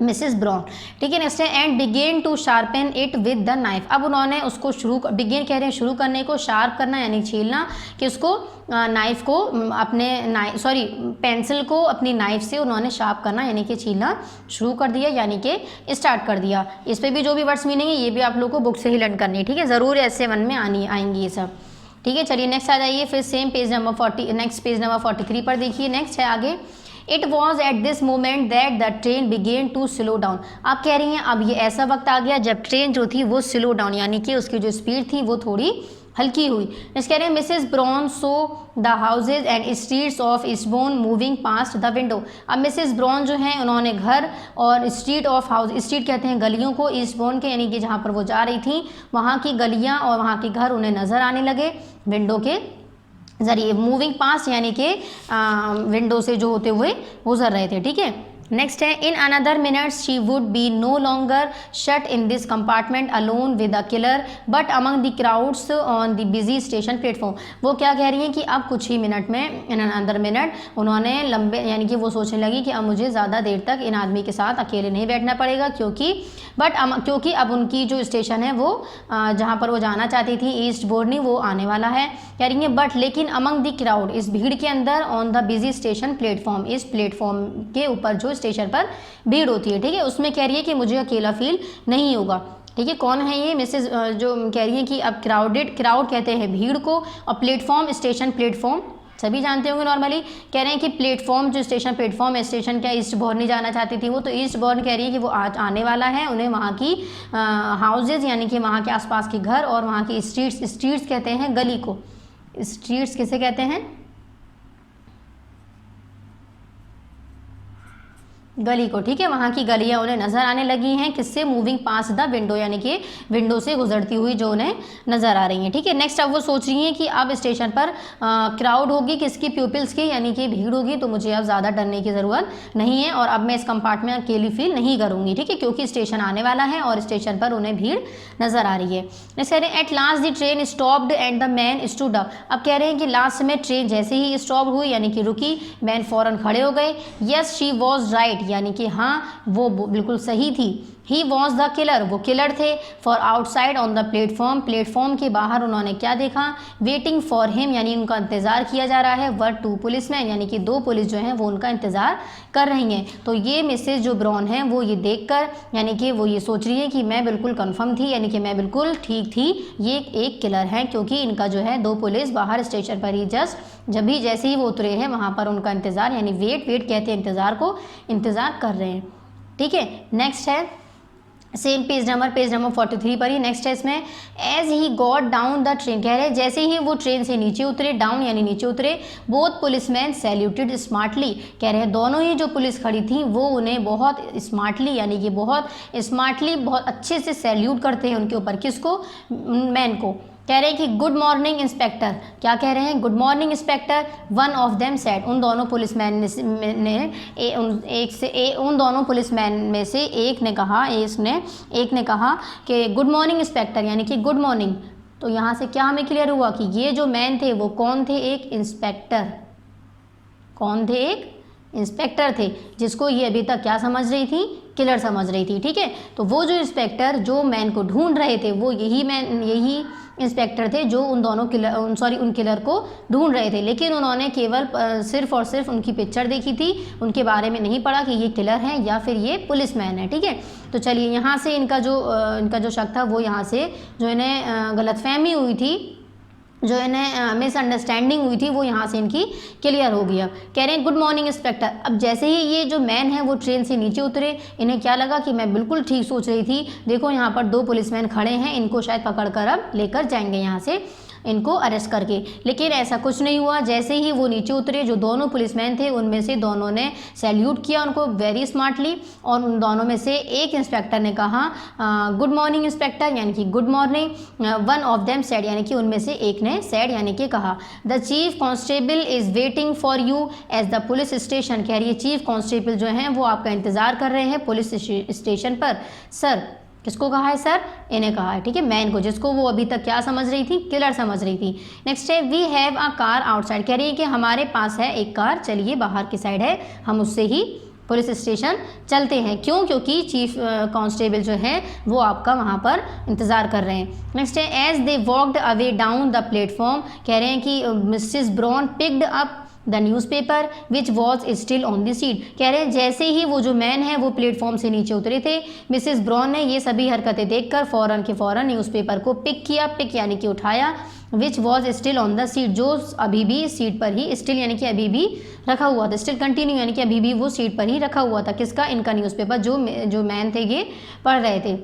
Mrs Brown. ठीक है, नेक्स्ट है and began to sharpen it with the knife. अब उन्होंने उसको बिगेन कह रहे हैं शुरू करने को, शार्प करना यानी छीलना, कि उसको नाइफ को पेंसिल को अपनी नाइफ से उन्होंने शार्प करना यानी कि छीलना शुरू कर दिया यानी कि स्टार्ट कर दिया। इस पर भी जो भी वर्ड्स मीनिंग है ये भी आप लोग को बुक से ही लर्न करनी है। ठीक है, ज़रूर ऐसे वन में आएंगी ये सब। ठीक है, चलिए नेक्स्ट आ जाइए फिर सेम पेज नंबर 43 पर देखिए। नेक्स्ट है आगे, it was at this moment that the train began to slow down. आप कह रही हैं अब ये ऐसा वक्त आ गया जब ट्रेन जो थी वो स्लो डाउन यानी कि उसकी जो स्पीड थी वो थोड़ी हल्की हुई। नेक्स्ट कह रहे हैं Mrs brown so the houses and streets of Eastbourne moving past the window. अब मिसेस ब्राउन जो हैं उन्होंने घर और स्ट्रीट कहते हैं गलियों को, ईस्टबोर्न के यानी कि जहाँ पर वो जा रही थी वहाँ की गलियाँ और वहाँ के घर उन्हें नज़र आने लगे विंडो के जरिए। मूविंग पास यानी कि विंडो से जो होते हुए गुजर रहे थे। ठीक है, नेक्स्ट है in another minutes she would be no longer shut in this compartment alone with a killer but among the crowds on the busy station platform. वो क्या कह रही हैं कि अब कुछ ही मिनट में इन अनदर मिनट उन्होंने लंबे यानी कि वो सोचने लगी कि अब मुझे ज़्यादा देर तक इन आदमी के साथ अकेले नहीं बैठना पड़ेगा, क्योंकि अब उनकी जो स्टेशन है वो जहाँ पर वो जाना चाहती थी ईस्ट बोर्नी वो आने वाला है। कह रही हैं बट लेकिन अमंग द क्राउड, इस भीड़ के अंदर, on the busy station platform, इस प्लेटफॉर्म के ऊपर जो स्टेशन पर भीड़ होती है। ठीक है, उसमें कह रही है कि मुझे अकेला फील नहीं होगा। ठीक है, कौन है ये? मिसेस जो कह रही है कि अब क्राउड कहते हैं भीड़ को, और प्लेटफॉर्म स्टेशन प्लेटफॉर्म सभी जानते होंगे नॉर्मली। कह रहे हैं कि प्लेटफॉर्म जो स्टेशन प्लेटफॉर्म स्टेशन क्या ईस्ट बोर्न जाना चाहती थी वो, तो ईस्ट बोर्न कह रही है कि वो आज आने वाला है। उन्हें वहाँ की हाउसेज यानी कि वहाँ के आसपास के घर और वहाँ की स्ट्रीट्स कहते हैं गली को। स्ट्रीट्स किसे कहते हैं? गली को। ठीक है, वहाँ की गलियाँ उन्हें नज़र आने लगी हैं, किससे? मूविंग पास द विंडो यानी कि विंडो से गुजरती हुई जो उन्हें नज़र आ रही हैं। ठीक है, नेक्स्ट अब वो सोच रही हैं कि अब स्टेशन पर क्राउड होगी किसकी? प्यूपिल्स की यानी कि भीड़ होगी, तो मुझे अब ज़्यादा डरने की ज़रूरत नहीं है और अब मैं इस कंपार्टमेंट में अकेली फील नहीं करूँगी। ठीक है, क्योंकि स्टेशन आने वाला है और स्टेशन पर उन्हें भीड़ नज़र आ रही है। नेक्स्ट कह रहे हैं at last the train stopped and the man stood up. अब कह रहे हैं कि लास्ट में ट्रेन जैसे ही स्टॉप हुई यानी कि रुकी, मैन फ़ौरन खड़े हो गए। यस शी वॉज राइट, यानी कि हाँ वो बिल्कुल सही थी। ही वॉज द किलर, वो किलर थे। For outside on the platform के बाहर उन्होंने क्या देखा? वेटिंग फॉर हिम यानी उनका इंतज़ार किया जा रहा है। वर 2 पुलिसमैन यानी कि 2 पुलिस जो हैं वो उनका इंतज़ार कर रही हैं। तो ये मिसेस जो ब्राउन है वो ये देखकर यानी कि वो ये सोच रही है कि मैं बिल्कुल कन्फर्म थी यानी कि मैं बिल्कुल ठीक थी, ये एक किलर है, क्योंकि इनका जो है 2 पुलिस बाहर स्टेशन पर ही जैसे ही वो उतरे हैं वहाँ पर उनका इंतज़ार यानी वेट कहते हैं इंतज़ार को, इंतज़ार कर रहे हैं। ठीक है, नेक्स्ट है सेम पेज नंबर 43 पर ही नेक्स्ट है इसमें, as he got down the train, कह रहे हैं जैसे ही वो ट्रेन से नीचे उतरे, डाउन यानी नीचे उतरे, बोथ पुलिसमैन सैल्यूटेड स्मार्टली, कह रहे हैं दोनों ही जो पुलिस खड़ी थी वो उन्हें बहुत स्मार्टली यानी कि बहुत स्मार्टली बहुत अच्छे से सैल्यूट करते हैं उनके ऊपर, किसको, मैन को। कह रहे हैं कि गुड मॉर्निंग इंस्पेक्टर, क्या कह रहे हैं, good morning inspector, one of them said, उन दोनों पुलिसमैन ने उन दोनों पुलिसमैन में से एक ने कहा कि गुड मॉर्निंग इंस्पेक्टर यानी कि गुड मॉर्निंग। तो यहाँ से क्या हमें क्लियर हुआ कि ये जो मैन थे वो कौन थे, एक इंस्पेक्टर, कौन थे, एक इंस्पेक्टर थे, जिसको ये अभी तक क्या समझ रही थी, किलर समझ रही थी। ठीक है, तो वो जो इंस्पेक्टर जो मैन को ढूंढ रहे थे वो यही इंस्पेक्टर थे जो उन किलर को ढूंढ रहे थे, लेकिन उन्होंने केवल सिर्फ और सिर्फ उनकी पिक्चर देखी थी, उनके बारे में नहीं पढ़ा कि ये किलर है या फिर ये पुलिसमैन है। ठीक है, तो चलिए यहाँ से इनका जो शक था वो यहाँ से जो इन्हें गलतफहमी हुई थी, जो इन्हें मिसअंडरस्टैंडिंग हुई थी वो यहाँ से इनकी क्लियर हो गया। कह रहे हैं गुड मॉर्निंग इंस्पेक्टर। अब जैसे ही ये जो मैन है वो ट्रेन से नीचे उतरे, इन्हें क्या लगा कि मैं बिल्कुल ठीक सोच रही थी, देखो यहाँ पर 2 पुलिसमैन खड़े हैं, इनको शायद पकड़कर अब लेकर जाएंगे यहाँ से, इनको अरेस्ट करके, लेकिन ऐसा कुछ नहीं हुआ। जैसे ही वो नीचे उतरे, जो दोनों पुलिसमैन थे उनमें से दोनों ने सैल्यूट किया उनको वेरी स्मार्टली, और उन दोनों में से एक इंस्पेक्टर ने कहा गुड मॉर्निंग इंस्पेक्टर यानी कि good morning, one of them said यानी कि उनमें से एक ने सेड यानी कि कहा, the chief constable is waiting for you as the police station, कह रही है चीफ कांस्टेबल जो हैं वो आपका इंतज़ार कर रहे हैं पुलिस स्टेशन पर। सर, किसको कहा है सर, इन्हें कहा है। ठीक है, मैन को, जिसको वो अभी तक क्या समझ रही थी, किलर समझ रही थी। नेक्स्ट है we have a car outside, कह रही है कि हमारे पास है एक कार, चलिए बाहर की साइड है, हम उससे ही पुलिस स्टेशन चलते हैं। क्यों, क्योंकि चीफ कांस्टेबल जो है वो आपका वहाँ पर इंतज़ार कर रहे हैं। नेक्स्ट है as they walked away down the platform, कह रहे हैं कि Mrs Brown picked up the newspaper which was still on the seat, कह रहे हैं जैसे ही वो जो मैन है वो प्लेटफॉर्म से नीचे उतरे थे, मिसेस ब्राउन ने ये सभी हरकतें देखकर फ़ौरन के फ़ौरन न्यूज़पेपर को पिक किया, पिक यानी कि उठाया, विच was still on the seat, जो अभी भी सीट पर ही, स्टिल यानी कि अभी भी रखा हुआ था, स्टिल कंटिन्यू यानी कि अभी भी वो सीट पर ही रखा हुआ था, किसका, इनका न्यूज़पेपर, जो मैन थे ये पढ़ रहे थे,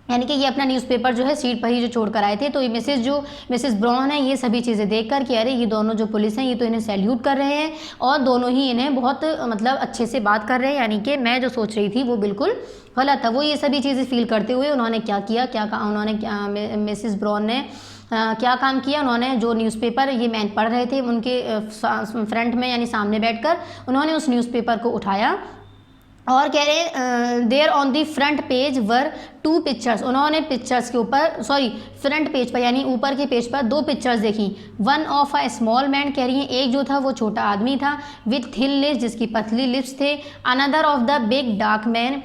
यानी कि ये अपना न्यूज़पेपर जो है सीट पर ही जो छोड़ कर आए थे। तो ये मिसेस ब्राउन है, ये सभी चीज़ें देखकर कि अरे ये दोनों जो पुलिस हैं ये तो इन्हें सैल्यूट कर रहे हैं और दोनों ही इन्हें बहुत मतलब अच्छे से बात कर रहे हैं, यानी कि मैं जो सोच रही थी वो बिल्कुल गलत था। वो ये सभी चीज़ें फील करते हुए उन्होंने क्या किया, क्या कहा उन्होंने, मिसेस ब्राउन ने क्या काम किया, उन्होंने जो न्यूज़पेपर ये मैन पढ़ रहे थे उनके फ्रंट में यानी सामने बैठकर उन्होंने उस न्यूज़पेपर को उठाया और कह रहे there on the front page were 2 pictures, उन्होंने पिक्चर्स के ऊपर फ्रंट पेज पर यानी ऊपर के पेज पर 2 पिक्चर्स देखी। One of a small man, कह रही हैं एक जो था वो छोटा आदमी था, विथ थिन लिप्स जिसकी पतली लिप्स थे, another of the big dark man,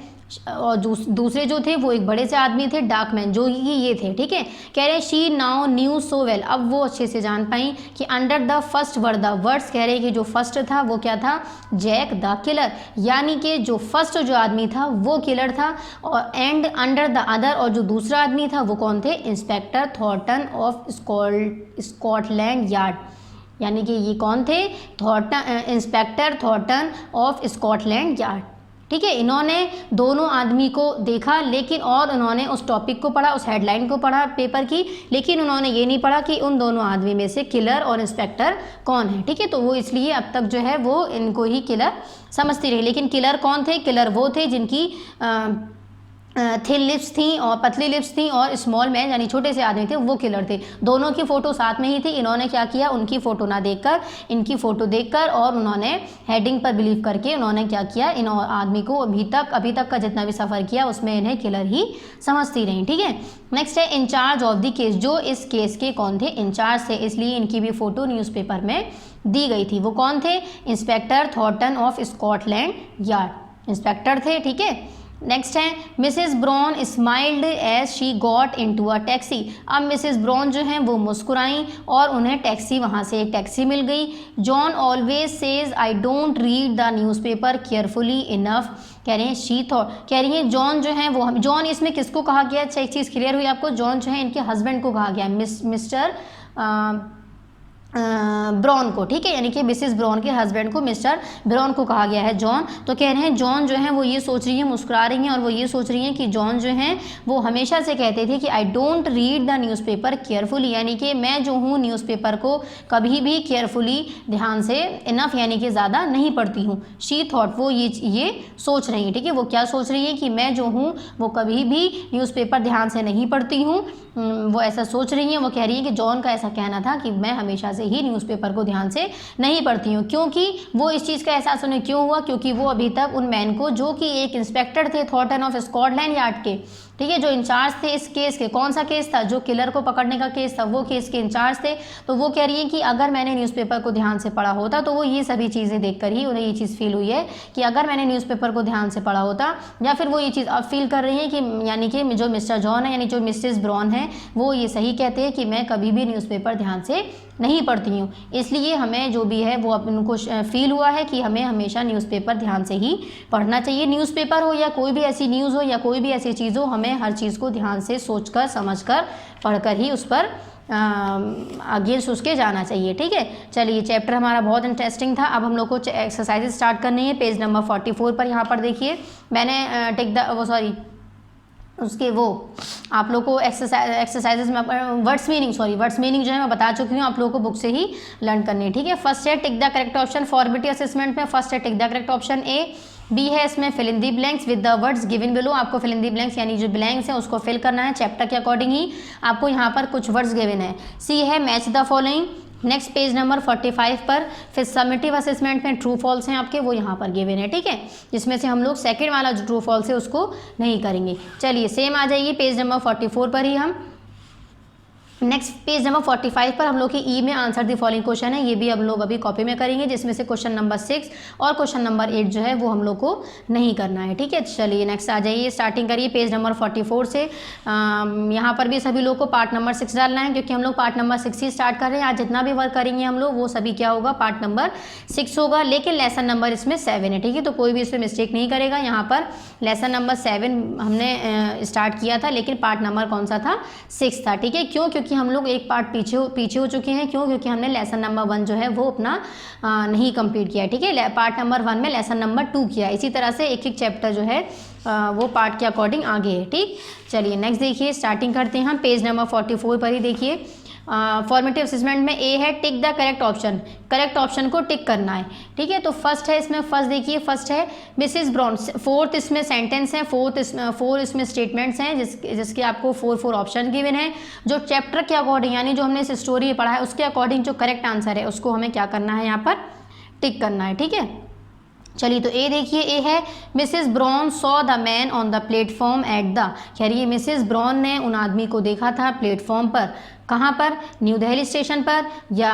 और दूसरे जो थे वो एक बड़े से आदमी थे डार्क मैन, जो ये थे। ठीक है, कह रहे she now new so well, अब वो अच्छे से जान पाई कि under the first were the words, कह रहे कि जो फर्स्ट था वो क्या था, जैक द किलर, यानी कि जो फर्स्ट जो आदमी था वो किलर था, और एंड अंडर द अदर, और जो दूसरा आदमी था वो कौन थे, inspector Thornton of Scotland yard, यानी कि ये कौन थे, inspector Thornton of Scotland yard. ठीक है, इन्होंने दोनों आदमी को देखा लेकिन और उन्होंने उस टॉपिक को पढ़ा, उस हेडलाइन को पढ़ा पेपर की, लेकिन उन्होंने ये नहीं पढ़ा कि उन दोनों आदमी में से किलर और इंस्पेक्टर कौन है। ठीक है, तो वो इसलिए अब तक जो है वो इनको ही किलर समझती रही, लेकिन किलर कौन थे, किलर वो थे जिनकी थिन लिप्स थी और पतली लिप्स थी, और स्मॉल मैन यानी छोटे से आदमी थे वो किलर थे। दोनों की फ़ोटो साथ में ही थी। इन्होंने क्या किया, उनकी फ़ोटो ना देखकर इनकी फ़ोटो देखकर और उन्होंने हेडिंग पर बिलीव करके उन्होंने क्या किया, इन आदमी को अभी तक का जितना भी सफ़र किया उसमें इन्हें किलर ही समझती रही। ठीक है, नेक्स्ट है इंचार्ज ऑफ द केस, जो इस केस के कौन थे, इंचार्ज थे, इसलिए इनकी भी फ़ोटो न्यूज़पेपर में दी गई थी। वो कौन थे, inspector Thornton of Scotland Yard, inspector थे। ठीक है, नेक्स्ट है Mrs Brown smiled as she got into a taxi, अब मिसेस ब्राउन जो हैं वो मुस्कुराई और उन्हें टैक्सी, वहाँ से एक टैक्सी मिल गई। John always says I don't read the newspaper carefully enough, कह रहे हैं शी थॉट, कह रही हैं जॉन जो हैं वो, जॉन इसमें किसको कहा गया, अच्छा एक चीज़ क्लियर हुई आपको, जॉन जो है इनके हस्बैंड को कहा गया, मिस्टर ब्राउन को, ठीक है, यानी कि मिसिस ब्राउन के हस्बैंड को मिस्टर ब्राउन को कहा गया है जॉन। तो कह रहे हैं जॉन जो है वो ये सोच रही है, मुस्कुरा रही हैं और वो ये सोच रही हैं कि जॉन जो हैं वो हमेशा से कहते थे कि I don't read the newspaper carefully, यानी कि मैं जो हूँ न्यूज़पेपर को कभी भी केयरफुली, ध्यान से, इनफ यानी कि ज़्यादा नहीं पढ़ती हूँ। शी थॉट, वो ये सोच रही है, ठीक है, वो क्या सोच रही है कि मैं जो हूँ वो कभी भी न्यूज़पेपर ध्यान से नहीं पढ़ती हूँ, वो ऐसा सोच रही हैं। वो कह रही है कि जॉन का ऐसा कहना था कि मैं हमेशा से ही न्यूज़पेपर को ध्यान से नहीं पढ़ती हूँ। क्योंकि वो इस चीज़ का एहसास उन्हें क्यों हुआ, क्योंकि वो अभी तक उन मैन को, जो कि एक इंस्पेक्टर थे थॉर्टन ऑफ स्कॉटलैंड यार्ड के, ठीक है, जो इंचार्ज थे इस केस के, कौन सा केस था, जो किलर को पकड़ने का केस था, वो केस के इंचार्ज थे। तो वो कह रही है कि अगर मैंने न्यूज़पेपर को ध्यान से पढ़ा होता, तो वो ये सभी चीज़ें देखकर ही उन्हें ये चीज़ फील हुई है कि अगर मैंने न्यूज़पेपर को ध्यान से पढ़ा होता, या फिर वो ये चीज़ अब फील कर रही है कि यानी कि जो मिस्टर जॉन है, यानी जो मिसेस ब्राउन है, वो ये सही कहते हैं कि मैं कभी भी न्यूज़पेपर ध्यान से नहीं पढ़ती हूँ। इसलिए हमें जो भी है वो उनको फील हुआ है कि हमें हमेशा न्यूज़पेपर ध्यान से ही पढ़ना चाहिए। न्यूज़पेपर हो या कोई भी ऐसी न्यूज़ हो या कोई भी ऐसी चीज़ हो, हमें हर चीज़ को ध्यान से सोचकर समझकर पढ़कर ही उस पर अगेंस्ट उसके जाना चाहिए, ठीक है। चलिए, चैप्टर हमारा बहुत इंटरेस्टिंग था। अब हम लोग को एक्सरसाइजेज स्टार्ट करनी है। पेज नंबर 44 पर यहाँ पर देखिए, मैंने टेक द वो सॉरी उसके वो आप लोग को एक्सरसाइजेज में वर्ड्स मीनिंग जो है मैं बता चुकी हूँ, आप लोगों को बुक से ही लर्न करनी है, ठीक है। फर्स्ट है tick the correct option. Formative assessment में फर्स्ट है tick the correct option A. B है इसमें fill in the blanks with the words given below. आपको फिल इन दी ब्लैंक्स यानी जो ब्लैंक्स हैं उसको फिल करना है, चैप्टर के अकॉर्डिंग ही आपको यहाँ पर कुछ वर्ड्स गिवन है। सी है match the following. Next page number 45 पर फिर समेटिव असेसमेंट में ट्रू फॉल्स हैं आपके, वो यहाँ पर गिवन है, ठीक है, जिसमें से हम लोग सेकंड वाला जो ट्रू फॉल्स है उसको नहीं करेंगे। चलिए, सेम आ जाइए पेज नंबर 44 पर ही हम। नेक्स्ट पेज नंबर 45 पर हम लोग की ई में आंसर दी फॉलोइंग क्वेश्चन है, ये भी हम लोग अभी कॉपी में करेंगे, जिसमें से क्वेश्चन नंबर 6 और क्वेश्चन नंबर 8 जो है वो हम लोग को नहीं करना है, ठीक है। चलिए नेक्स्ट आ जाइए, स्टार्टिंग करिए पेज नंबर 44 से। यहाँ पर भी सभी लोग को पार्ट नंबर 6 डालना है, क्योंकि हम लोग पार्ट नंबर 6 ही स्टार्ट कर रहे हैं। आज जितना भी वर्क करेंगे हम लोग वो सभी क्या होगा, पार्ट नंबर 6 होगा, लेकिन लेसन नंबर इसमें 7 है, ठीक है, तो कोई भी इसमें मिस्टेक नहीं करेगा। यहाँ पर लेसन नंबर 7 हमने स्टार्ट किया था, लेकिन पार्ट नंबर कौन सा था, 6 था, ठीक है। क्यों, क्योंकि हम लोग एक पार्ट पीछे हो चुके हैं। क्यों, क्योंकि हमने लेसन नंबर 1 जो है वो अपना नहीं कंप्लीट किया है, ठीक है। पार्ट नंबर 1 में लेसन नंबर 2 किया है। इसी तरह से एक एक चैप्टर जो है वो पार्ट के अकॉर्डिंग आगे है, ठीक। चलिए नेक्स्ट देखिए, स्टार्टिंग करते हैं हम पेज नंबर 44 पर ही देखिए। फॉर्मेटिव असेसमेंट में ए है tick the correct option. Correct option को टिक करना है, ठीक है। तो फर्स्ट है इसमें, फर्स्ट देखिए, फर्स्ट है मिसेस ब्राउन। फोर्थ इसमें सेंटेंस है, फोर इसमें स्टेटमेंट्स हैं, जिसके आपको 4 ऑप्शन गिवन है। जो चैप्टर के अकॉर्डिंग, यानी जो हमने इस स्टोरी में पढ़ा है उसके अकॉर्डिंग जो करेक्ट आंसर है उसको हमें क्या करना है, यहाँ पर टिक करना है, ठीक है। चलिए, तो ए देखिए, ए है Mrs Brown saw the man on the platform at the. कह रही है मिसेस ब्राउन ने उन आदमी को देखा था प्लेटफॉर्म पर। कहाँ पर, न्यू दिल्ली स्टेशन पर, या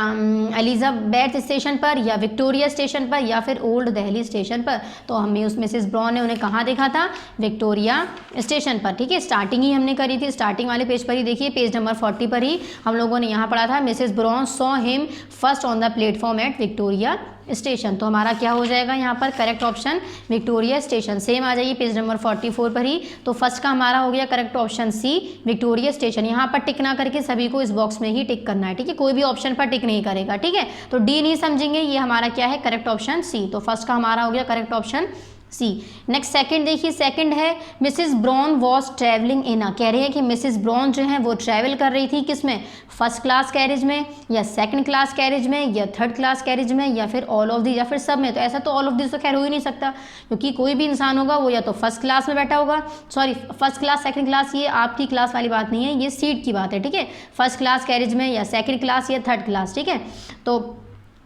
एलिजाबेथ स्टेशन पर, या विक्टोरिया स्टेशन पर, या फिर ओल्ड दिल्ली स्टेशन पर। तो हमें उस मिसेस ब्राउन ने उन्हें कहाँ देखा था, विक्टोरिया स्टेशन पर, ठीक है। स्टार्टिंग ही हमने करी थी, स्टार्टिंग वाले पेज पर ही देखिए, पेज नंबर 40 पर ही हम लोगों ने यहाँ पढ़ा था Mrs Brown saw him first on the platform at Victoria station. तो हमारा क्या हो जाएगा यहाँ पर, correct option Victoria station. Same आ जाइए पेज नंबर 44 पर ही। तो फर्स्ट का हमारा हो गया correct option C, Victoria station. यहाँ पर टिक ना करके सभी को इस बॉक्स में ही टिक करना है, ठीक है, कोई भी ऑप्शन पर टिक नहीं करेगा, ठीक है। तो डी नहीं समझेंगे, ये हमारा क्या है, करेक्ट ऑप्शन सी। तो फर्स्ट का हमारा हो गया correct option C. Next second देखिए, सेकंड है Mrs Brown was travelling in a. कह रही है कि मिसेस ब्राउन जो है वो ट्रैवल कर रही थी किसमें, फर्स्ट क्लास कैरेज में, या सेकंड क्लास कैरेज में, या थर्ड क्लास कैरेज में, या फिर ऑल ऑफ दी, या फिर सब में। तो ऐसा तो ऑल ऑफ दिस तो खैर हो ही नहीं सकता, क्योंकि कोई भी इंसान होगा वो या तो फर्स्ट क्लास में बैठा होगा, sorry first class second class, ये आपकी क्लास वाली बात नहीं है, ये सीट की बात है, ठीक है। फर्स्ट क्लास कैरेज में, या सेकंड क्लास, या थर्ड क्लास, ठीक है। तो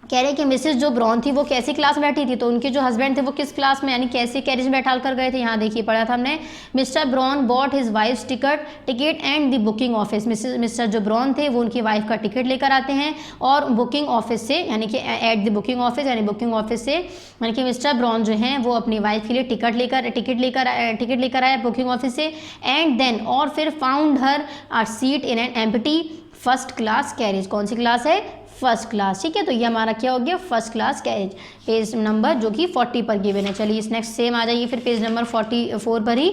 कह रहे कि मिसेस जो ब्राउन थी वो कैसी क्लास में बैठी थी, तो उनके जो हस्बैंड थे वो किस क्लास में, यानी कैसे कैरेज में बैठा कर गए थे। यहाँ देखिए पढ़ा था हमने, mister Brown bought his wives ticket and the booking office. Mister जो ब्राउन थे वो उनकी वाइफ का टिकट लेकर आते हैं, और बुकिंग ऑफिस से, यानी कि एट द बुकिंग ऑफिस, यानी बुकिंग ऑफिस से, यानी कि मिस्टर ब्राउन जो हैं वो अपनी वाइफ के लिए टिकट लेकर आए बुकिंग ऑफिस से। एंड देन, और फिर found her a seat in an empty first class carriage. कौन सी क्लास है, फर्स्ट क्लास, ठीक है। तो ये हमारा क्या हो गया, first class carriage. Page number जो कि 40 पर गिवन है। चलिए इस नेक्स्ट सेम आ जाइए फिर पेज नंबर 44 पर ही,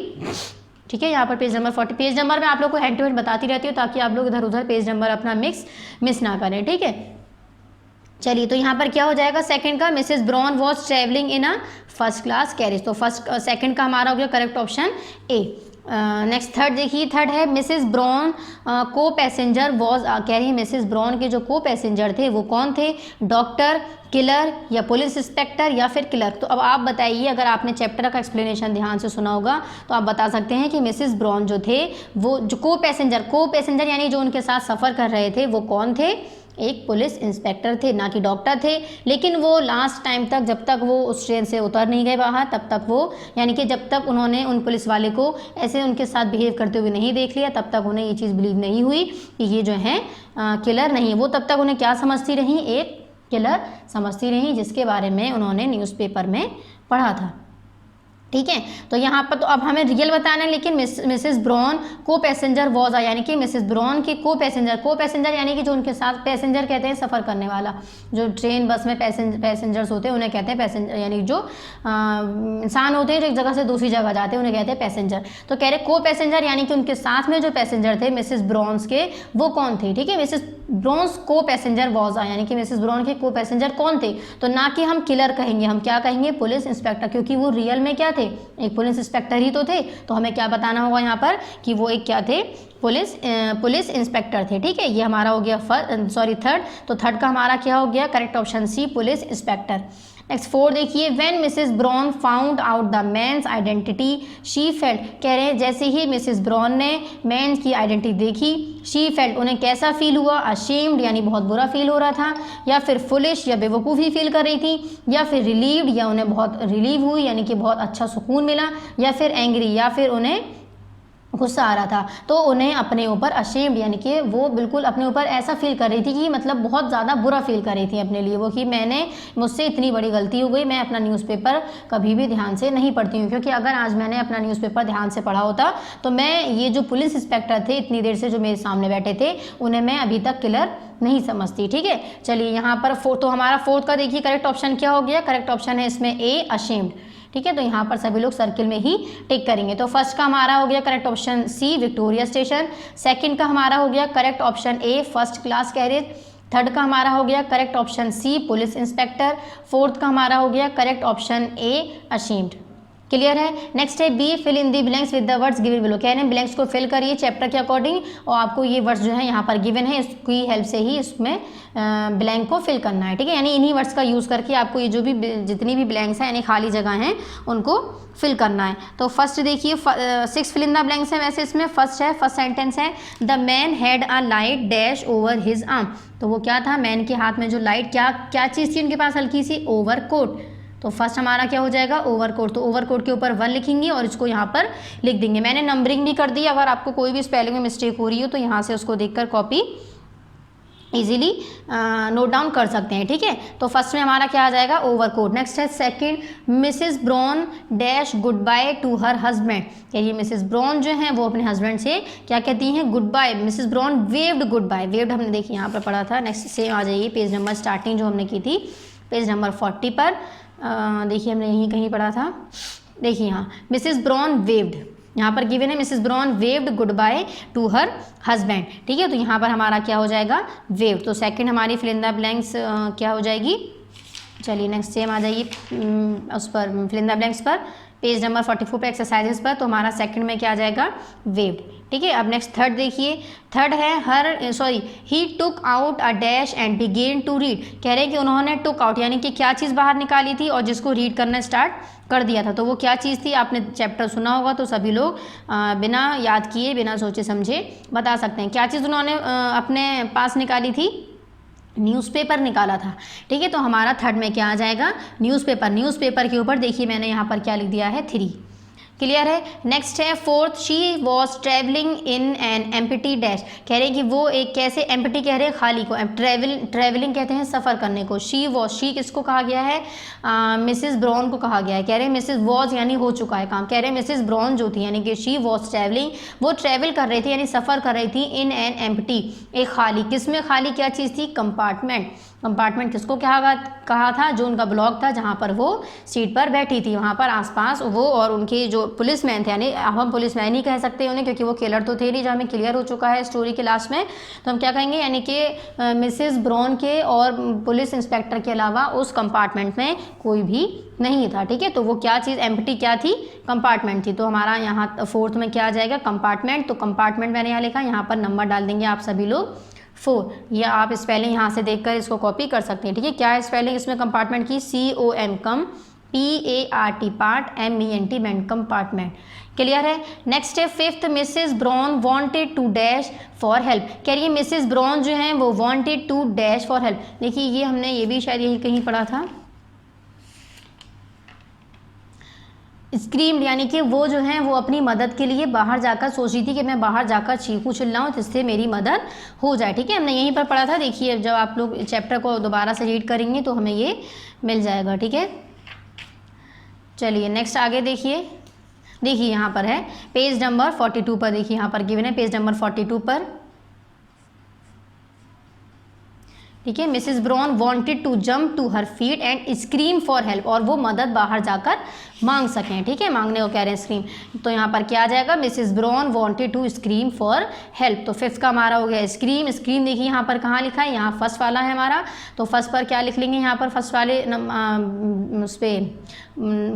ठीक है। यहाँ पर पेज नंबर 40, पेज नंबर में आप लोग को हैंड टू हैंड बताती रहती हूँ ताकि आप लोग इधर उधर पेज नंबर अपना मिस ना करें, ठीक है। चलिए तो यहाँ पर क्या हो जाएगा सेकंड का, Mrs Brown was travelling in a first class carriage, तो सेकंड का हमारा हो गया करेक्ट ऑप्शन ए। नेक्स्ट थर्ड देखिए, थर्ड है मिसेस ब्राउन को पैसेंजर वॉज, कह रही है मिसेस ब्राउन के जो को पैसेंजर थे वो कौन थे, डॉक्टर, किलर या पुलिस इंस्पेक्टर या फिर क्लर्क। तो अब आप बताइए, अगर आपने चैप्टर का एक्सप्लेनेशन ध्यान से सुना होगा तो आप बता सकते हैं कि मिसेस ब्राउन जो थे वो जो को पैसेंजर यानी जो उनके साथ सफ़र कर रहे थे वो कौन थे, एक पुलिस इंस्पेक्टर थे, ना कि डॉक्टर थे। लेकिन वो लास्ट टाइम तक, जब तक वो उस ट्रेन से उतर नहीं गए बाहर, तब तक वो, यानी कि जब तक उन्होंने उन पुलिस वाले को ऐसे उनके साथ बिहेव करते हुए नहीं देख लिया, तब तक उन्हें ये चीज़ बिलीव नहीं हुई कि ये जो है किलर नहीं है। वो तब तक उन्हें क्या समझती रही, एक किलर समझती रही, जिसके बारे में उन्होंने न्यूज़पेपर में पढ़ा था। ठीक है, तो यहाँ पर तो अब हमें रियल बताना है, लेकिन मिसेस ब्राउन को पैसेंजर वॉज, यानी कि मिसेस ब्राउन के को पैसेंजर यानी कि जो उनके साथ, पैसेंजर कहते हैं सफ़र करने वाला, जो ट्रेन बस में पैसेंजर्स होते हैं उन्हें कहते हैं पैसेंजर, यानी जो इंसान होते हैं जो एक जगह से दूसरी जगह जाते हैं उन्हें कहते हैं पैसेंजर। तो कह रहे को पैसेंजर यानी कि उनके साथ में जो पैसेंजर थे मिसेस ब्राउन्स के वो कौन थे। ठीक है, मिसेस ब्राउन्स को पैसेंजर वॉज, यानी कि मिसेस ब्राउन के को पैसेंजर कौन थे, तो ना कि हम किलर कहेंगे, हम क्या कहेंगे, पुलिस इंस्पेक्टर, क्योंकि वो रियल में क्या थे, एक पुलिस इंस्पेक्टर ही तो थे। तो हमें क्या बताना होगा यहाँ पर कि वो एक क्या थे, पुलिस इंस्पेक्टर थे। ठीक है, ये हमारा हो गया थर्ड। तो थर्ड का हमारा क्या हो गया, correct option C, police inspector. Next four देखिए, when Mrs Brown found out the man's identity she felt, कह रहे हैं जैसे ही मिसेस ब्राउन ने मैन की आइडेंटिटी देखी, शी फेल्ट उन्हें कैसा फील हुआ, अशेम्ड यानी बहुत बुरा फील हो रहा था, या फिर फुलिश या बेवकूफ़ी फील कर रही थी, या फिर रिलीव्ड या उन्हें बहुत रिलीव हुई यानी कि बहुत अच्छा सुकून मिला, या फिर एंग्री या फिर उन्हें गुस्सा आ रहा था। तो उन्हें अपने ऊपर अशेम्ड यानी कि वो बिल्कुल अपने ऊपर ऐसा फील कर रही थी कि मतलब बहुत ज़्यादा बुरा फील कर रही थी अपने लिए वो, कि मुझसे इतनी बड़ी गलती हो गई, मैं अपना न्यूज़पेपर कभी भी ध्यान से नहीं पढ़ती हूँ, क्योंकि अगर आज मैंने अपना न्यूज़पेपर ध्यान से पढ़ा होता तो मैं ये जो पुलिस इंस्पेक्टर थे इतनी देर से जो मेरे सामने बैठे थे उन्हें मैं अभी तक किलर नहीं समझती। ठीक है, चलिए यहाँ पर तो हमारा फोर्थ का देखिए करेक्ट ऑप्शन क्या हो गया, करेक्ट ऑप्शन है इसमें ए, अशेम्ड। ठीक है, तो यहाँ पर सभी लोग सर्किल में ही टिक करेंगे। तो फर्स्ट का हमारा हो गया correct option C, Victoria station. Second का हमारा हो गया correct option A, first class carriage. Third का हमारा हो गया correct option C, police inspector. Fourth का हमारा हो गया correct option A, ashamed. Clear है। नेक्स्ट है B, fill in the blanks with the words given below, कह रहे हैं ब्लैंक्स को फिल करिए चैप्टर के अकॉर्डिंग, और आपको ये वर्ड्स जो है यहाँ पर गिवन है, इसकी हेल्प से ही इसमें ब्लैंक को फिल करना है। ठीक है, यानी इन्हीं वर्ड्स का यूज़ करके आपको ये जो भी जितनी भी ब्लैंक्स हैं यानी खाली जगह हैं उनको फिल करना है। तो फर्स्ट देखिए 6 फिल इन द ब्लैंक्स है वैसे इसमें। फर्स्ट सेंटेंस है the man had a light dash over his arm, तो वो क्या था, मैन के हाथ में जो लाइट क्या चीज़ थी उनके पास, हल्की सी ओवर कोट। तो फर्स्ट हमारा क्या हो जाएगा, ओवरकोट। तो ओवरकोट के ऊपर 1 लिखेंगे और इसको यहाँ पर लिख देंगे। मैंने नंबरिंग भी कर दी, अगर आपको कोई भी स्पेलिंग में मिस्टेक हो रही हो तो यहाँ से उसको देखकर कॉपी इजीली नोट डाउन कर सकते हैं। ठीक है, तो फर्स्ट में हमारा क्या आ जाएगा, ओवरकोट। नेक्स्ट है second, Mrs Brown dash good bye to her husband, ये मिसेस ब्राउन जो है वो अपने हस्बैंड से क्या कहती हैं, good bye. Mrs Brown waved good bye, waved हमने देखिए यहाँ पर पढ़ा था। नेक्स्ट सेम आ जाइए पेज नंबर स्टार्टिंग जो हमने की थी पेज नंबर 40 पर, देखिए हमने यहीं कहीं पढ़ा था। देखिए यहाँ मिसेस ब्राउन वेव्ड, यहाँ पर गिवन है Mrs Brown waved good bye to her husband. ठीक है, तो यहाँ पर हमारा क्या हो जाएगा, वेव्ड। तो सेकंड हमारी फिल इन द ब्लैंक्स क्या हो जाएगी, चलिए नेक्स्ट सेम आ जाइए उस पर फिल इन द ब्लैंक्स पर पेज नंबर 44 पर एक्सरसाइजेस पर। तो हमारा सेकंड में क्या आ जाएगा, वेव्ड। ठीक है, अब नेक्स्ट थर्ड देखिए, थर्ड है he took out a dash and began to read, कह रहे हैं कि उन्होंने टुक आउट यानी कि क्या चीज़ बाहर निकाली थी और जिसको रीड करना स्टार्ट कर दिया था। तो वो क्या चीज़ थी, आपने चैप्टर सुना होगा तो सभी लोग बिना याद किए बिना सोचे समझे बता सकते हैं। क्या चीज़ उन्होंने अपने पास निकाली थी, न्यूज़पेपर निकाला था। ठीक है, तो हमारा थर्ड में क्या आ जाएगा, न्यूज़पेपर के ऊपर देखिए मैंने यहाँ पर क्या लिख दिया है, 3। क्लियर है। नेक्स्ट है fourth, she was travelling in an empty dash, कह रहे हैं कि वो एक कैसे, एम्प्टी कह रहे हैं खाली को, ट्रेवलिंग कहते हैं सफ़र करने को। शी किसको कहा गया है, मिसेस ब्राउन को कहा गया है। कह रहे हैं मिसेस वॉज यानी हो चुका है काम, कह रहे हैं मिसेस ब्राउन जो थी यानी कि शी वॉज ट्रेवलिंग, वो ट्रेवल कर रही थी यानी सफ़र कर रही थी इन एन एम्प्टी, एक खाली, किस में खाली क्या चीज़ थी, कंपार्टमेंट। कंपार्टमेंट किसको कहा था? जो उनका ब्लॉक था जहाँ पर वो सीट पर बैठी थी, वहाँ पर आसपास वो और उनके जो पुलिसमैन थे, यानी अब हम पुलिसमैन ही कह सकते हैं उन्हें क्योंकि वो किलर तो थे नहीं, जो हमें क्लियर हो चुका है स्टोरी के लास्ट में। तो हम क्या कहेंगे, यानी कि मिसेस ब्राउन के और पुलिस इंस्पेक्टर के अलावा उस कंपार्टमेंट में कोई भी नहीं था। ठीक है, तो वो क्या चीज़ एम्प्टी क्या थी? कंपार्टमेंट थी। तो हमारा यहाँ फोर्थ में क्या आ जाएगा? कंपार्टमेंट। तो कंपार्टमेंट मैंने यहाँ लिखा, यहाँ पर नंबर डाल देंगे आप सभी लोग 4। या आप स्पेलिंग यहाँ से देखकर इसको कॉपी कर सकते हैं। ठीक है, क्या है स्पेलिंग इसमें कंपार्टमेंट की? COM com PART part MENT ment compartment. Clear है? नेक्स्ट है fifth, Mrs Brown wanted to dash for help. कह रही है मिसेस ब्राउन जो है वो wanted to dash for help. देखिए ये हमने ये भी शायद यही कहीं पढ़ा था, स्क्रीम, यानी कि वो जो है वो अपनी मदद के लिए बाहर जाकर सोच रही थी कि मैं बाहर जाकर चीखूं चिल्लाऊं जिससे मेरी मदद हो जाए। ठीक है, हमने यहीं पर पढ़ा था। देखिए जब आप लोग चैप्टर को दोबारा से रीड करेंगे तो हमें ये मिल जाएगा। ठीक है, चलिए नेक्स्ट आगे देखिए यहाँ पर है पेज नंबर 42 पर। देखिए यहाँ पर गिवन है पेज नंबर 42 पर। ठीक है, Mrs Brown wanted to jump to her feet and scream for help, और वो मदद बाहर जाकर मांग सकें। ठीक है, मांगने को कह रहे हैं स्क्रीम। तो यहाँ पर क्या आ जाएगा? Mrs Brown wanted to scream for help. तो फिफ्थ का हमारा हो गया स्क्रीम। स्क्रीम देखिए यहाँ पर कहाँ लिखा है? यहाँ फर्स्ट वाला है हमारा। तो फर्स्ट पर क्या लिख लेंगे? यहाँ पर फर्स्ट वाले उस पर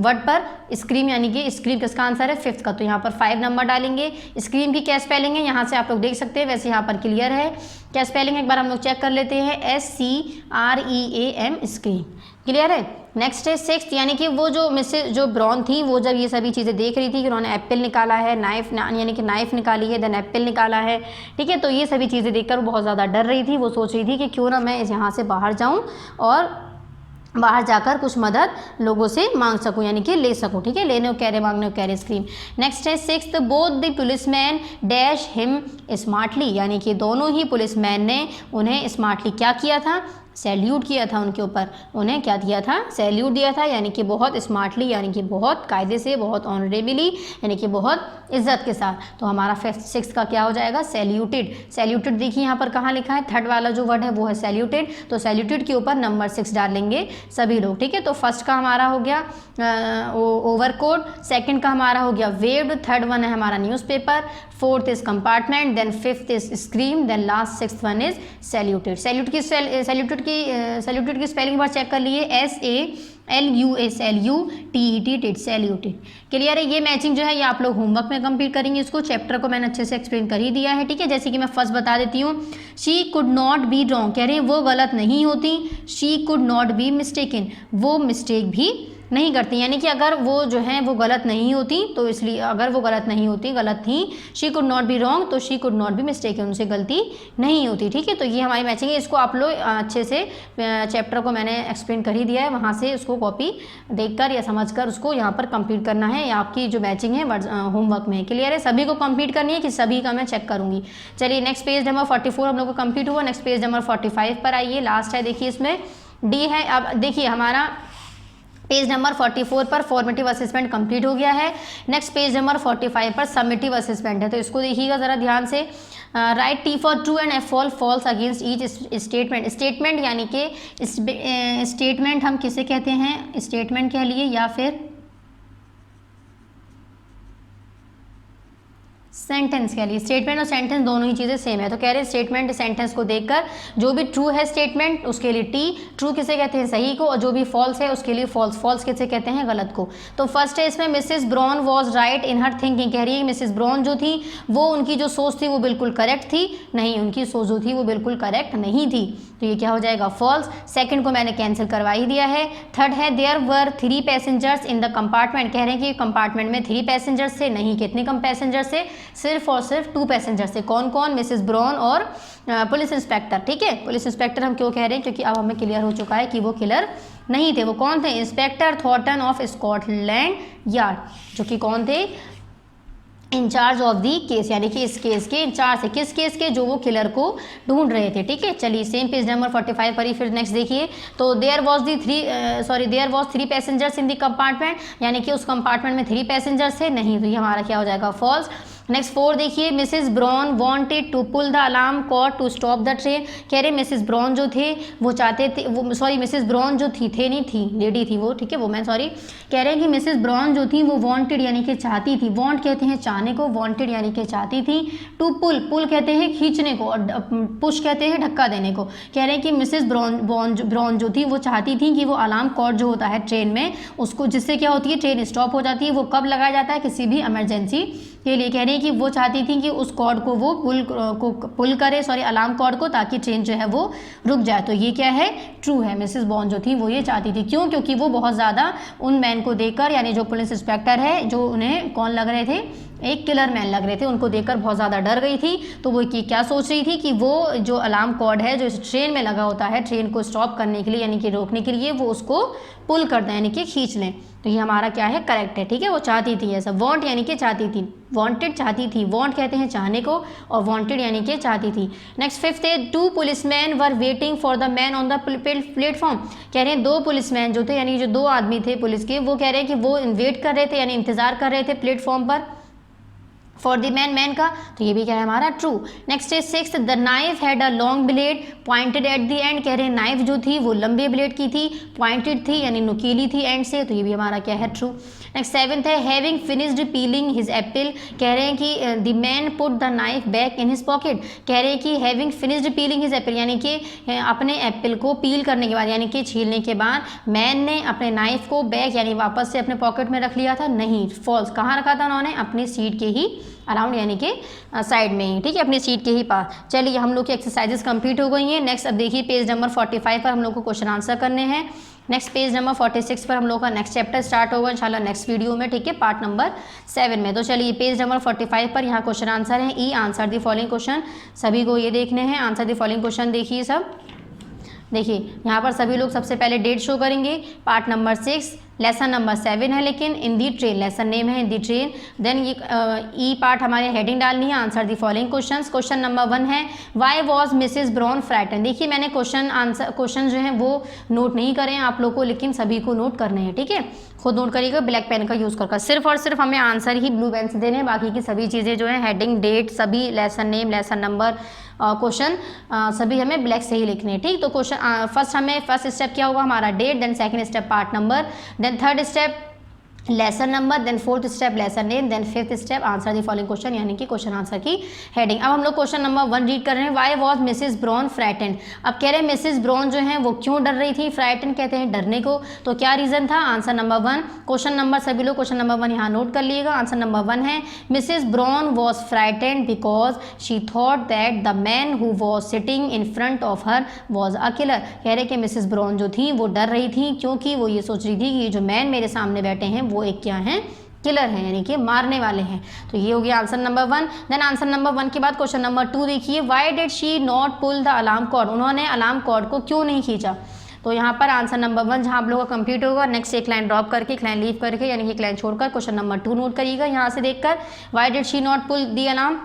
वर्ड पर स्क्रीम, यानी कि स्क्रीम किसका आंसर है? फिफ्थ का। तो यहाँ पर 5 नंबर डालेंगे। स्क्रीम की क्या स्पेलिंग है यहाँ से आप लोग देख सकते हैं, वैसे यहाँ पर क्लियर है क्या स्पेलिंग है, एक बार हम लोग चेक कर लेते हैं। SCREAM scream. क्लियर है? नेक्स्ट है सिक्स्थ, यानी कि वो जो मिसेस जो ब्राउन थी वो जब ये सभी चीज़ें देख रही थी कि उन्होंने एप्पल निकाला है, नाइफ यानी कि नाइफ निकाली है, देन एप्पल निकाला है। ठीक है, तो ये सभी चीज़ें देखकर वो बहुत ज़्यादा डर रही थी। वो सोच रही थी कि क्यों ना मैं यहाँ से बाहर जाऊँ और बाहर जाकर कुछ मदद लोगों से मांग सकूं, यानी कि ले सकूं। ठीक है, लेने को कह रहे, मांगने को कह रहे स्क्रीम। नेक्स्ट है sixth, both the policeman dash him smartly, यानी कि दोनों ही पुलिसमैन ने उन्हें स्मार्टली क्या किया था? सैल्यूट किया था उनके ऊपर। उन्हें क्या दिया था? सैल्यूट दिया था, यानी कि बहुत स्मार्टली, यानी कि बहुत कायदे से, बहुत ऑनरेबली, यानी कि बहुत इज्जत के साथ। तो हमारा फिफ्थ सिक्स का क्या हो जाएगा? सैल्यूटेड। सैल्यूटेड देखिए यहाँ पर कहाँ लिखा है? थर्ड वाला जो वर्ड है वो है सैल्यूटेड। तो सैल्यूटेड के ऊपर नंबर 6 डालेंगे सभी लोग। ठीक है, तो फर्स्ट का हमारा हो गया ओवरकोट, सेकंड का हमारा हो गया वेव्ड, थर्ड वन है हमारा newspaper, fourth is compartment, then fifth is scream, then last sixth one is saluted. Saluted की स्पेलिंग बार चेक कर लिए, SALUTED सैल्यूटेड। क्लियर है? ये मैचिंग जो है ये आप लोग होमवर्क में कंप्लीट करेंगे। इसको चैप्टर को मैंने अच्छे से एक्सप्लेन कर ही दिया है। ठीक है, जैसे कि मैं फर्स्ट बता देती हूँ, she could not be wrong, कह रहे हैं वो गलत नहीं होती। She could not be mistaken, वो मिस्टेक भी नहीं करती, यानी कि अगर वो जो है वो गलत नहीं होती तो इसलिए, अगर वो गलत नहीं होती, गलत थी, she could not be wrong, तो she could not be mistaken, उनसे गलती नहीं होती। ठीक है, तो ये हमारी मैचिंग है। इसको आप लोग अच्छे से चैप्टर को मैंने एक्सप्लेन कर ही दिया है, वहाँ से उसको कॉपी देखकर या समझकर उसको यहाँ पर कंप्लीट करना है। आपकी जो मैचिंग है होमवर्क में। क्लियर है? सभी को कंप्लीट करनी है कि सभी का मैं चेक करूँगी। चलिए नेक्स्ट पेज नंबर 44 हम लोग को कंप्लीट हुआ। नेक्स्ट पेज नंबर 45 पर आइए, लास्ट है। देखिए इसमें डी है। अब देखिए हमारा पेज नंबर 44 पर फॉर्मेटिव असेसमेंट कंप्लीट हो गया है। नेक्स्ट पेज नंबर 45 पर सबमिटिव असेसमेंट है, तो इसको देखिएगा ज़रा ध्यान से। Write T for true and F for false against each statement. Statement यानी कि स्टेटमेंट हम किसे कहते हैं? स्टेटमेंट कह लिए या फिर सेंटेंस कह लिए। स्टेटमेंट और सेंटेंस दोनों ही चीज़ें सेम है। तो कह रहे हैं स्टेटमेंट सेंटेंस को देखकर जो भी ट्रू है स्टेटमेंट उसके लिए T, ट्रू किसे कहते हैं? सही को, और जो भी फॉल्स है उसके लिए फॉल्स, फॉल्स किसे कहते हैं? गलत को। तो फर्स्ट है इसमें Mrs Brown was right in her thinking, कह रही है मिसेस ब्राउन जो थी वो उनकी जो सोच थी वो बिल्कुल करेक्ट थी। नहीं, उनकी सोच जो थी वो बिल्कुल करेक्ट नहीं थी, तो ये क्या हो जाएगा? फॉल्स। सेकंड को मैंने कैंसिल करवा ही दिया है। थर्ड है there were 3 passengers in the compartment, कह रहे हैं कि कंपार्टमेंट में 3 पैसेंजर्स थे। नहीं, कितने कम पैसेंजर्स थे? सिर्फ और सिर्फ 2 पैसेंजर्स थे। कौन कौन? मिसेस ब्राउन और पुलिस इंस्पेक्टर। ठीक है, पुलिस इंस्पेक्टर हम क्यों कह रहे हैं? क्योंकि अब हमें क्लियर हो चुका है कि वो किलर नहीं थे। वो कौन थे? Inspector Thornton of Scotland yard, जो कि कौन थे? इंचार्ज ऑफ दी केस, यानी कि इस केस के इंचार्ज थे। किस केस के? जो वो किलर को ढूंढ रहे थे। ठीक है, चलिए सेम पेज नंबर 45 पर ही फिर नेक्स्ट देखिए। तो there was 3 passengers in the compartment, यानी कि उस कंपार्टमेंट में 3 पैसेंजर्स थे। नहीं, तो ये हमारा क्या हो जाएगा? फॉल्स। नेक्स्ट 4 देखिए, Mrs Brown wanted to pull the alarm cord to stop the train. कह रहे मिसेस ब्राउन जो थे वो चाहते थे, वो सॉरी मिसेस ब्राउन जो थी लेडी थी वो, ठीक है, वो मैं सॉरी, कह रहे हैं कि मिसेस ब्राउन जो थी वो वांटेड यानी कि चाहती थी, वांट कहते हैं चाहने को, वांटेड यानी कि चाहती थी, टू पुल, पुल कहते हैं खींचने को और पुश कहते हैं धक्का देने को। कह रहे हैं कि मिसेस ब्राउन जो थी वो चाहती थी कि वो अलार्म कॉर्ड जो होता है ट्रेन में उसको, जिससे क्या होती है ट्रेन स्टॉप हो जाती है, वो कब लगाया जाता है, किसी भी इमरजेंसी के लिए। कह रहे हैं कि वो चाहती थी कि उस कॉर्ड को वो पुल करे, सॉरी अलार्म कॉर्ड को, ताकि ट्रेन जो है वो रुक जाए। तो ये क्या है, ट्रू है, मिसेस ब्राउन जो थी वो ये चाहती थी। क्यों? क्योंकि वो बहुत ज़्यादा उन मैन को देखकर, यानी जो पुलिस इंस्पेक्टर है, जो उन्हें कौन लग रहे थे, एक किलर मैन लग रहे थे, उनको देखकर बहुत ज़्यादा डर गई थी। तो वो क्या सोच रही थी कि वो जो अलार्म कॉर्ड है जो इस ट्रेन में लगा होता है, ट्रेन को स्टॉप करने के लिए यानी कि रोकने के लिए, वो उसको पुल कर दें यानी कि खींच लें। तो ये हमारा क्या है, करेक्ट है, ठीक है। वो चाहती थी ऐसा, वांट यानी कि चाहती थी, वांटेड चाहती थी, वांट कहते हैं चाहने को और वांटेड यानी कि चाहती थी। नेक्स्ट 5th है, 2 policeman were waiting for the man on the platform. कह रहे हैं 2 पुलिसमैन जो थे, यानी जो 2 आदमी थे पुलिस के, वो कह रहे हैं कि वो वेट कर रहे थे यानी इंतजार कर रहे थे प्लेटफॉर्म पर फॉर द मैन का। तो ये भी क्या है हमारा, ट्रू। नेक्स्ट है 6th, the knife had a long blade pointed at the end. कह रहे हैं नाइफ जो थी वो लंबे ब्लेड की थी, पॉइंटेड थी यानी नुकीली थी एंड से। तो ये भी हमारा क्या है, ट्रू। नेक्स्ट 7th है, having finished piling his Apple. कह रहे हैं कि the man put the knife back in his pocket. कह रहे हैं कि having finished piling his Apple यानी कि अपने एप्पल को पील करने के बाद यानी कि छीलने के बाद मैन ने अपने नाइफ को बैक यानी वापस से अपने पॉकेट में रख लिया था। नहीं, फॉल्स। कहाँ रखा था उन्होंने, अपनी सीट के ही अराउंड यानी कि साइड में ही, ठीक है, अपनी सीट के ही पास। चलिए हम लोग की एक्सरसाइजेस कंप्लीट हो गई हैं। नेक्स्ट अब देखिए पेज नंबर 45 पर हम लोग को क्वेश्चन आंसर करने हैं। नेक्स्ट पेज नंबर 46 पर हम लोग का नेक्स्ट चैप्टर स्टार्ट होगा इंशाल्लाह नेक्स्ट वीडियो में, ठीक है, पार्ट नंबर 7 में। तो चलिए पेज नंबर 45 पर यहाँ क्वेश्चन आंसर है, ई आंसर दी फॉलोइंग क्वेश्चन। सभी को ये देखने हैं, आंसर दी फॉलोइंग क्वेश्चन देखिए सब। देखिए यहाँ पर सभी लोग सबसे पहले डेट शो करेंगे। पार्ट नंबर 6 लेसन नंबर 7 है, लेकिन इन दी ट्रेन, लेसन नेम है इन दी ट्रेन। देन ये ई पार्ट हमारे हेडिंग डालनी है, answer the following questions. Question number 1 है, why was Mrs brown frighten. देखिए मैंने क्वेश्चन जो है वो नोट नहीं करे हैं आप लोग को, लेकिन सभी को नोट करने हैं, ठीक है, खुद नोट करिएगा ब्लैक पेन का यूज़ कर। सिर्फ और सिर्फ हमें आंसर ही ब्लू पेन से देने हैं, बाकी की सभी चीज़ें जो है हेडिंग, डेट, सभी lesson name, lesson number, question सभी हमें ब्लैक से ही लिखने हैं, ठीक। तो क्वेश्चन फर्स्ट स्टेप क्या होगा हमारा, date, then second step part number, then third step lesson number, then fourth step lesson name, then fifth step answer the following question यानी कि क्वेश्चन आंसर की हेडिंग। अब हम लोग क्वेश्चन नंबर 1 रीड कर रहे हैं, why was Mrs brown frightened. अब कह रहे हैं मिसेस ब्राउन जो है वो क्यों डर रही थी, फ्राइटेंड कहते हैं डरने को, तो क्या रीजन था, आंसर नंबर 1। क्वेश्चन नंबर सभी लोग क्वेश्चन नंबर 1 यहाँ नोट कर लीजिएगा। आंसर नंबर 1 है, Mrs Brown was frightened because she thought that the man who was sitting in front of her was a killer. कह रहे कि मिसेस ब्राउन जो थी वो डर रही थी क्योंकि वो ये सोच रही थी कि जो मैन मेरे सामने बैठे हैं वो एक क्या है, किलर है यानी कि मारने वाले हैं। तो ये हो गया answer number 1। Then answer number 1 के बाद क्वेश्चन नंबर 2 देखिए, why did she not pull the alarm cord. उन्होंने अलार्म कॉर्ड को क्यों नहीं खींचा। तो यहाँ पर आंसर नंबर 1 जहाँ आप लोगों का कंप्लीट होगा, नेक्स्ट एक लाइन ड्रॉप करके, एक लाइन लीव करके यानी कि एक लाइन छोड़कर क्वेश्चन नंबर 2 नोट करिएगा यहाँ से देखकर, why did she not pull the alarm,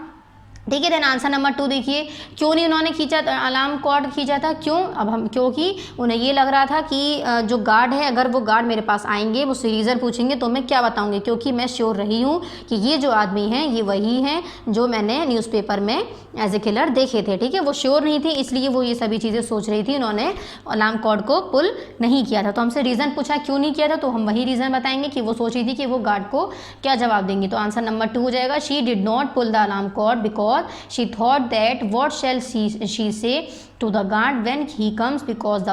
ठीक है। देन आंसर नंबर 2 देखिए, क्यों नहीं उन्होंने खींचा अलार्म कॉर्ड खींचा था, क्यों, अब हम क्योंकि उन्हें ये लग रहा था कि जो गार्ड है, अगर वो गार्ड मेरे पास आएंगे मुझसे रीज़न पूछेंगे तो मैं क्या बताऊंगी, क्योंकि मैं श्योर रही हूँ कि ये जो आदमी हैं ये वही हैं जो मैंने न्यूज़पेपर में एज ए किलर देखे थे, ठीक है। वो श्योर नहीं थी इसलिए वो ये सभी चीज़ें सोच रही थी, उन्होंने अलार्म कॉर्ड को पुल नहीं किया था। तो हमसे रीज़न पूछा क्यों नहीं किया था, तो हम वही रीज़न बताएंगे कि वो सोच रही थी कि वो गार्ड को क्या जवाब देंगी। तो आंसर नंबर 2 हो जाएगा, she did not pull the alarm cord because she thought that what shall she say to the guard when he comes because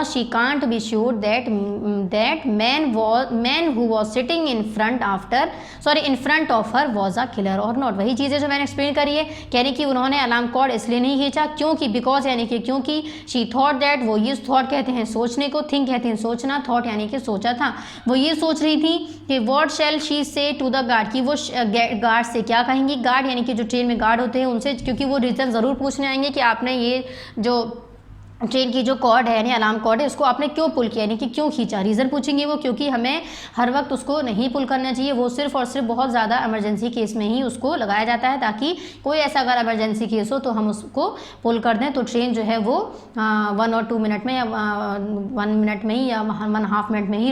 she can't be sure that man who was sitting in front of her was a killer or not। वही चीज़ें जो मैंने explain करी है, कह रही कि उन्होंने अलार्म कॉर्ड इसलिए नहीं खींचा क्योंकि बिकॉज यानी कि क्योंकि she thought that, वो ये थॉट कहते हैं सोचने को, थिंक कहते हैं सोचना, थॉट यानी कि सोचा था, वो ये सोच रही थी कि what shall she say to the guard, कि वो गार्ड से क्या कहेंगी, गार्ड यानी कि जो ट्रेन में गार्ड होते हैं उनसे, क्योंकि वो रीज़न ज़रूर पूछने आएंगे कि आपने ये जो ट्रेन की जो कॉर्ड है यानी अलार्म कॉर्ड है उसको आपने क्यों पुल किया, यानी कि क्यों खींचा, रीज़न पूछेंगे वो, क्योंकि हमें हर वक्त उसको नहीं पुल करना चाहिए, वो सिर्फ और सिर्फ बहुत ज़्यादा इमरजेंसी केस में ही उसको लगाया जाता है, ताकि कोई ऐसा अगर इमरजेंसी केस हो तो हम उसको पुल कर दें, तो ट्रेन जो है वो 1 और 2 मिनट में या 1 मिनट में ही या 1.5 मिनट में ही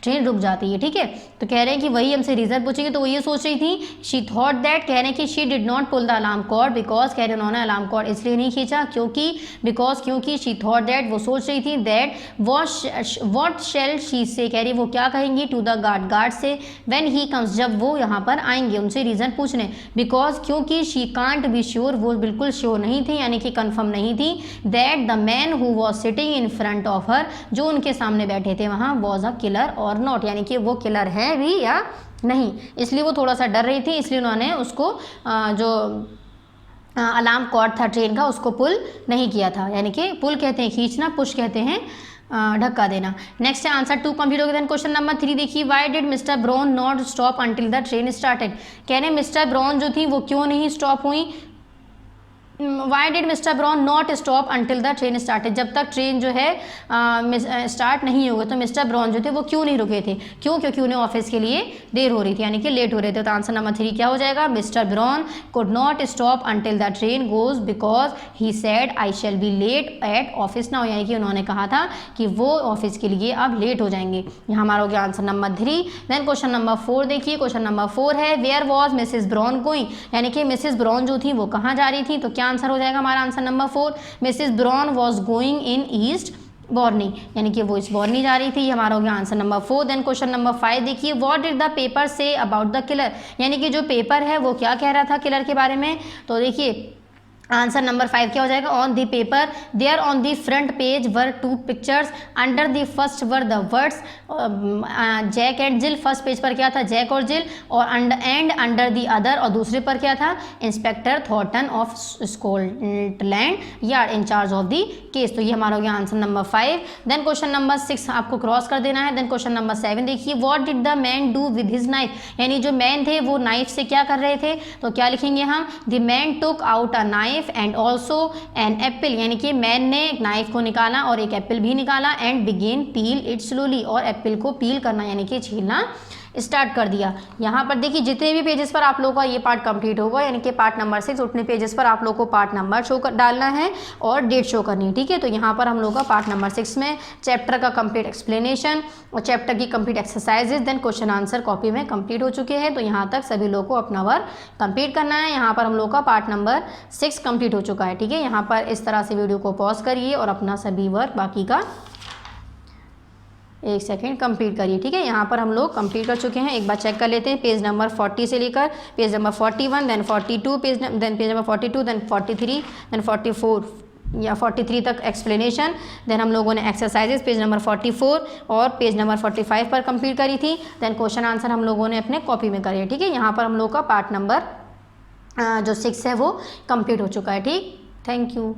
ट्रेन रुक जाती है। ठीक है, तो कह रहे हैं कि वही हमसे रीज़न पूछेंगे, तो वो ये सोच रही थी, शी थॉट दैट, कह रहे हैं कि she did not pull the alarm cord because, कह रहे उन्होंने अलार्म कॉर्ड इसलिए नहीं खींचा क्योंकि, बिकॉज क्योंकि, शी थॉट दैट वो सोच रही थी, दैट व्हाट शैल शी से, कह रही वो क्या कहेंगी, टू द गार्ड से, व्हेन ही कम्स जब वो यहाँ पर आएंगे उनसे रीज़न पूछने, बिकॉज क्योंकि, शी कांट बी श्योर वो बिल्कुल श्योर नहीं थी यानी कि कंफर्म नहीं थी, that the man who was sitting in front of her, जो उनके सामने बैठे थे वहाँ, वॉज अ किलर और नॉट, यानी कि वो किलर है भी या नहीं, इसलिए वो थोड़ा सा डर रही थी, इसलिए उन्होंने उसको जो अलार्म कॉर्ड था ट्रेन का उसको पुल नहीं किया था, यानी कि पुल कहते हैं खींचना, पुश कहते हैं धक्का देना। नेक्स्ट है आंसर 2 कंप्लीट हो गया। क्वेश्चन नंबर 3 देखिए, why did mister brown not stop until the train started, कह रहे मिस्टर ब्राउन जो थी वो क्यों नहीं स्टॉप हुई, why did mister brown not stop until the train started, जब तक ट्रेन जो है स्टार्ट नहीं होगा तो मिस्टर ब्राउन जो थे वो क्यों नहीं रुके थे, क्योंकि उन्हें ऑफिस के लिए देर हो रही थी यानी कि लेट हो रहे थे। तो आंसर नंबर 3 क्या हो जाएगा, Mr Brown could not stop until the train goes because he said I shall be late at office now, यानी कि उन्होंने कहा था कि वो ऑफिस के लिए अब लेट हो जाएंगे। यहाँ हमारा हो गया answer number 3। Then question number 4 देखिए, क्वेश्चन नंबर 4 है where was Mrs Brown going, यानी कि मिसेज ब्राउन जो थी वो कहाँ जा रही थी, तो क्या आंसर हो जाएगा हमारा answer number 4, Mrs Brown was going in Eastbourne, यानी कि वो इस बॉर्नी जा रही थी। हमारा हो गया answer number 4। Then question number 5 देखिए, what did the paper say about the killer, यानी कि जो पेपर है वो क्या कह रहा था किलर के बारे में, तो देखिए आंसर नंबर 5 क्या हो जाएगा, on the paper there on the front page were 2 pictures, under the first were the words Jack and Jill, first page पर क्या था जैक और जिल, और अंडर दी अदर, और दूसरे पर क्या था inspector Thornton of Scotland Yard incharge of the case. तो ये हमारा हो गया answer number 5। Then question number 6 आपको क्रॉस कर देना है। देन क्वेश्चन नंबर 7 देखिए, what did the man do with his knife, यानी जो मैन थे वो नाइफ से क्या कर रहे थे, तो क्या लिखेंगे हम, the man took out a knife and also an apple, यानी कि मैन ने एक नाइफ को निकाला और एक एप्पल भी निकाला, and begin peel it slowly, और एप्पल को पील करना यानी कि छीलना स्टार्ट कर दिया। यहाँ पर देखिए जितने भी पेजेस पर आप लोगों का ये पार्ट कंप्लीट होगा यानी कि पार्ट नंबर 6, उतने पेजेस पर आप लोगों को पार्ट नंबर शो कर डालना है और डेट शो करनी है। ठीक है, तो यहाँ पर हम लोग का पार्ट नंबर 6 में चैप्टर का कंप्लीट एक्सप्लेनेशन और चैप्टर की complete exercises then question answer copy में कंप्लीट हो चुके हैं। तो यहाँ तक सभी लोग को अपना वर्क कंप्लीट करना है। यहाँ पर हम लोग का पार्ट नंबर 6 कंप्लीट हो चुका है। ठीक है, यहाँ पर इस तरह से वीडियो को पॉज करिए और अपना सभी वर्क बाकी का 1 सेकेंड कंप्लीट करिए। ठीक है, यहाँ पर हम लोग कंप्लीट कर चुके हैं। एक बार चेक कर लेते हैं, पेज नंबर 40 से लेकर page number 41, then 42, page number 42, then 43, then 44 या 43 तक एक्सप्लेनेशन। देन हम लोगों ने एक्सरसाइजेज पेज नंबर 44 और पेज नंबर 45 पर कंप्लीट करी थी। देन क्वेश्चन आंसर हम लोगों ने अपने कॉपी में करे। ठीक है, यहाँ पर हम लोग का पार्ट नंबर जो 6 है वो कंप्लीट हो चुका है। ठीक, थैंक यू।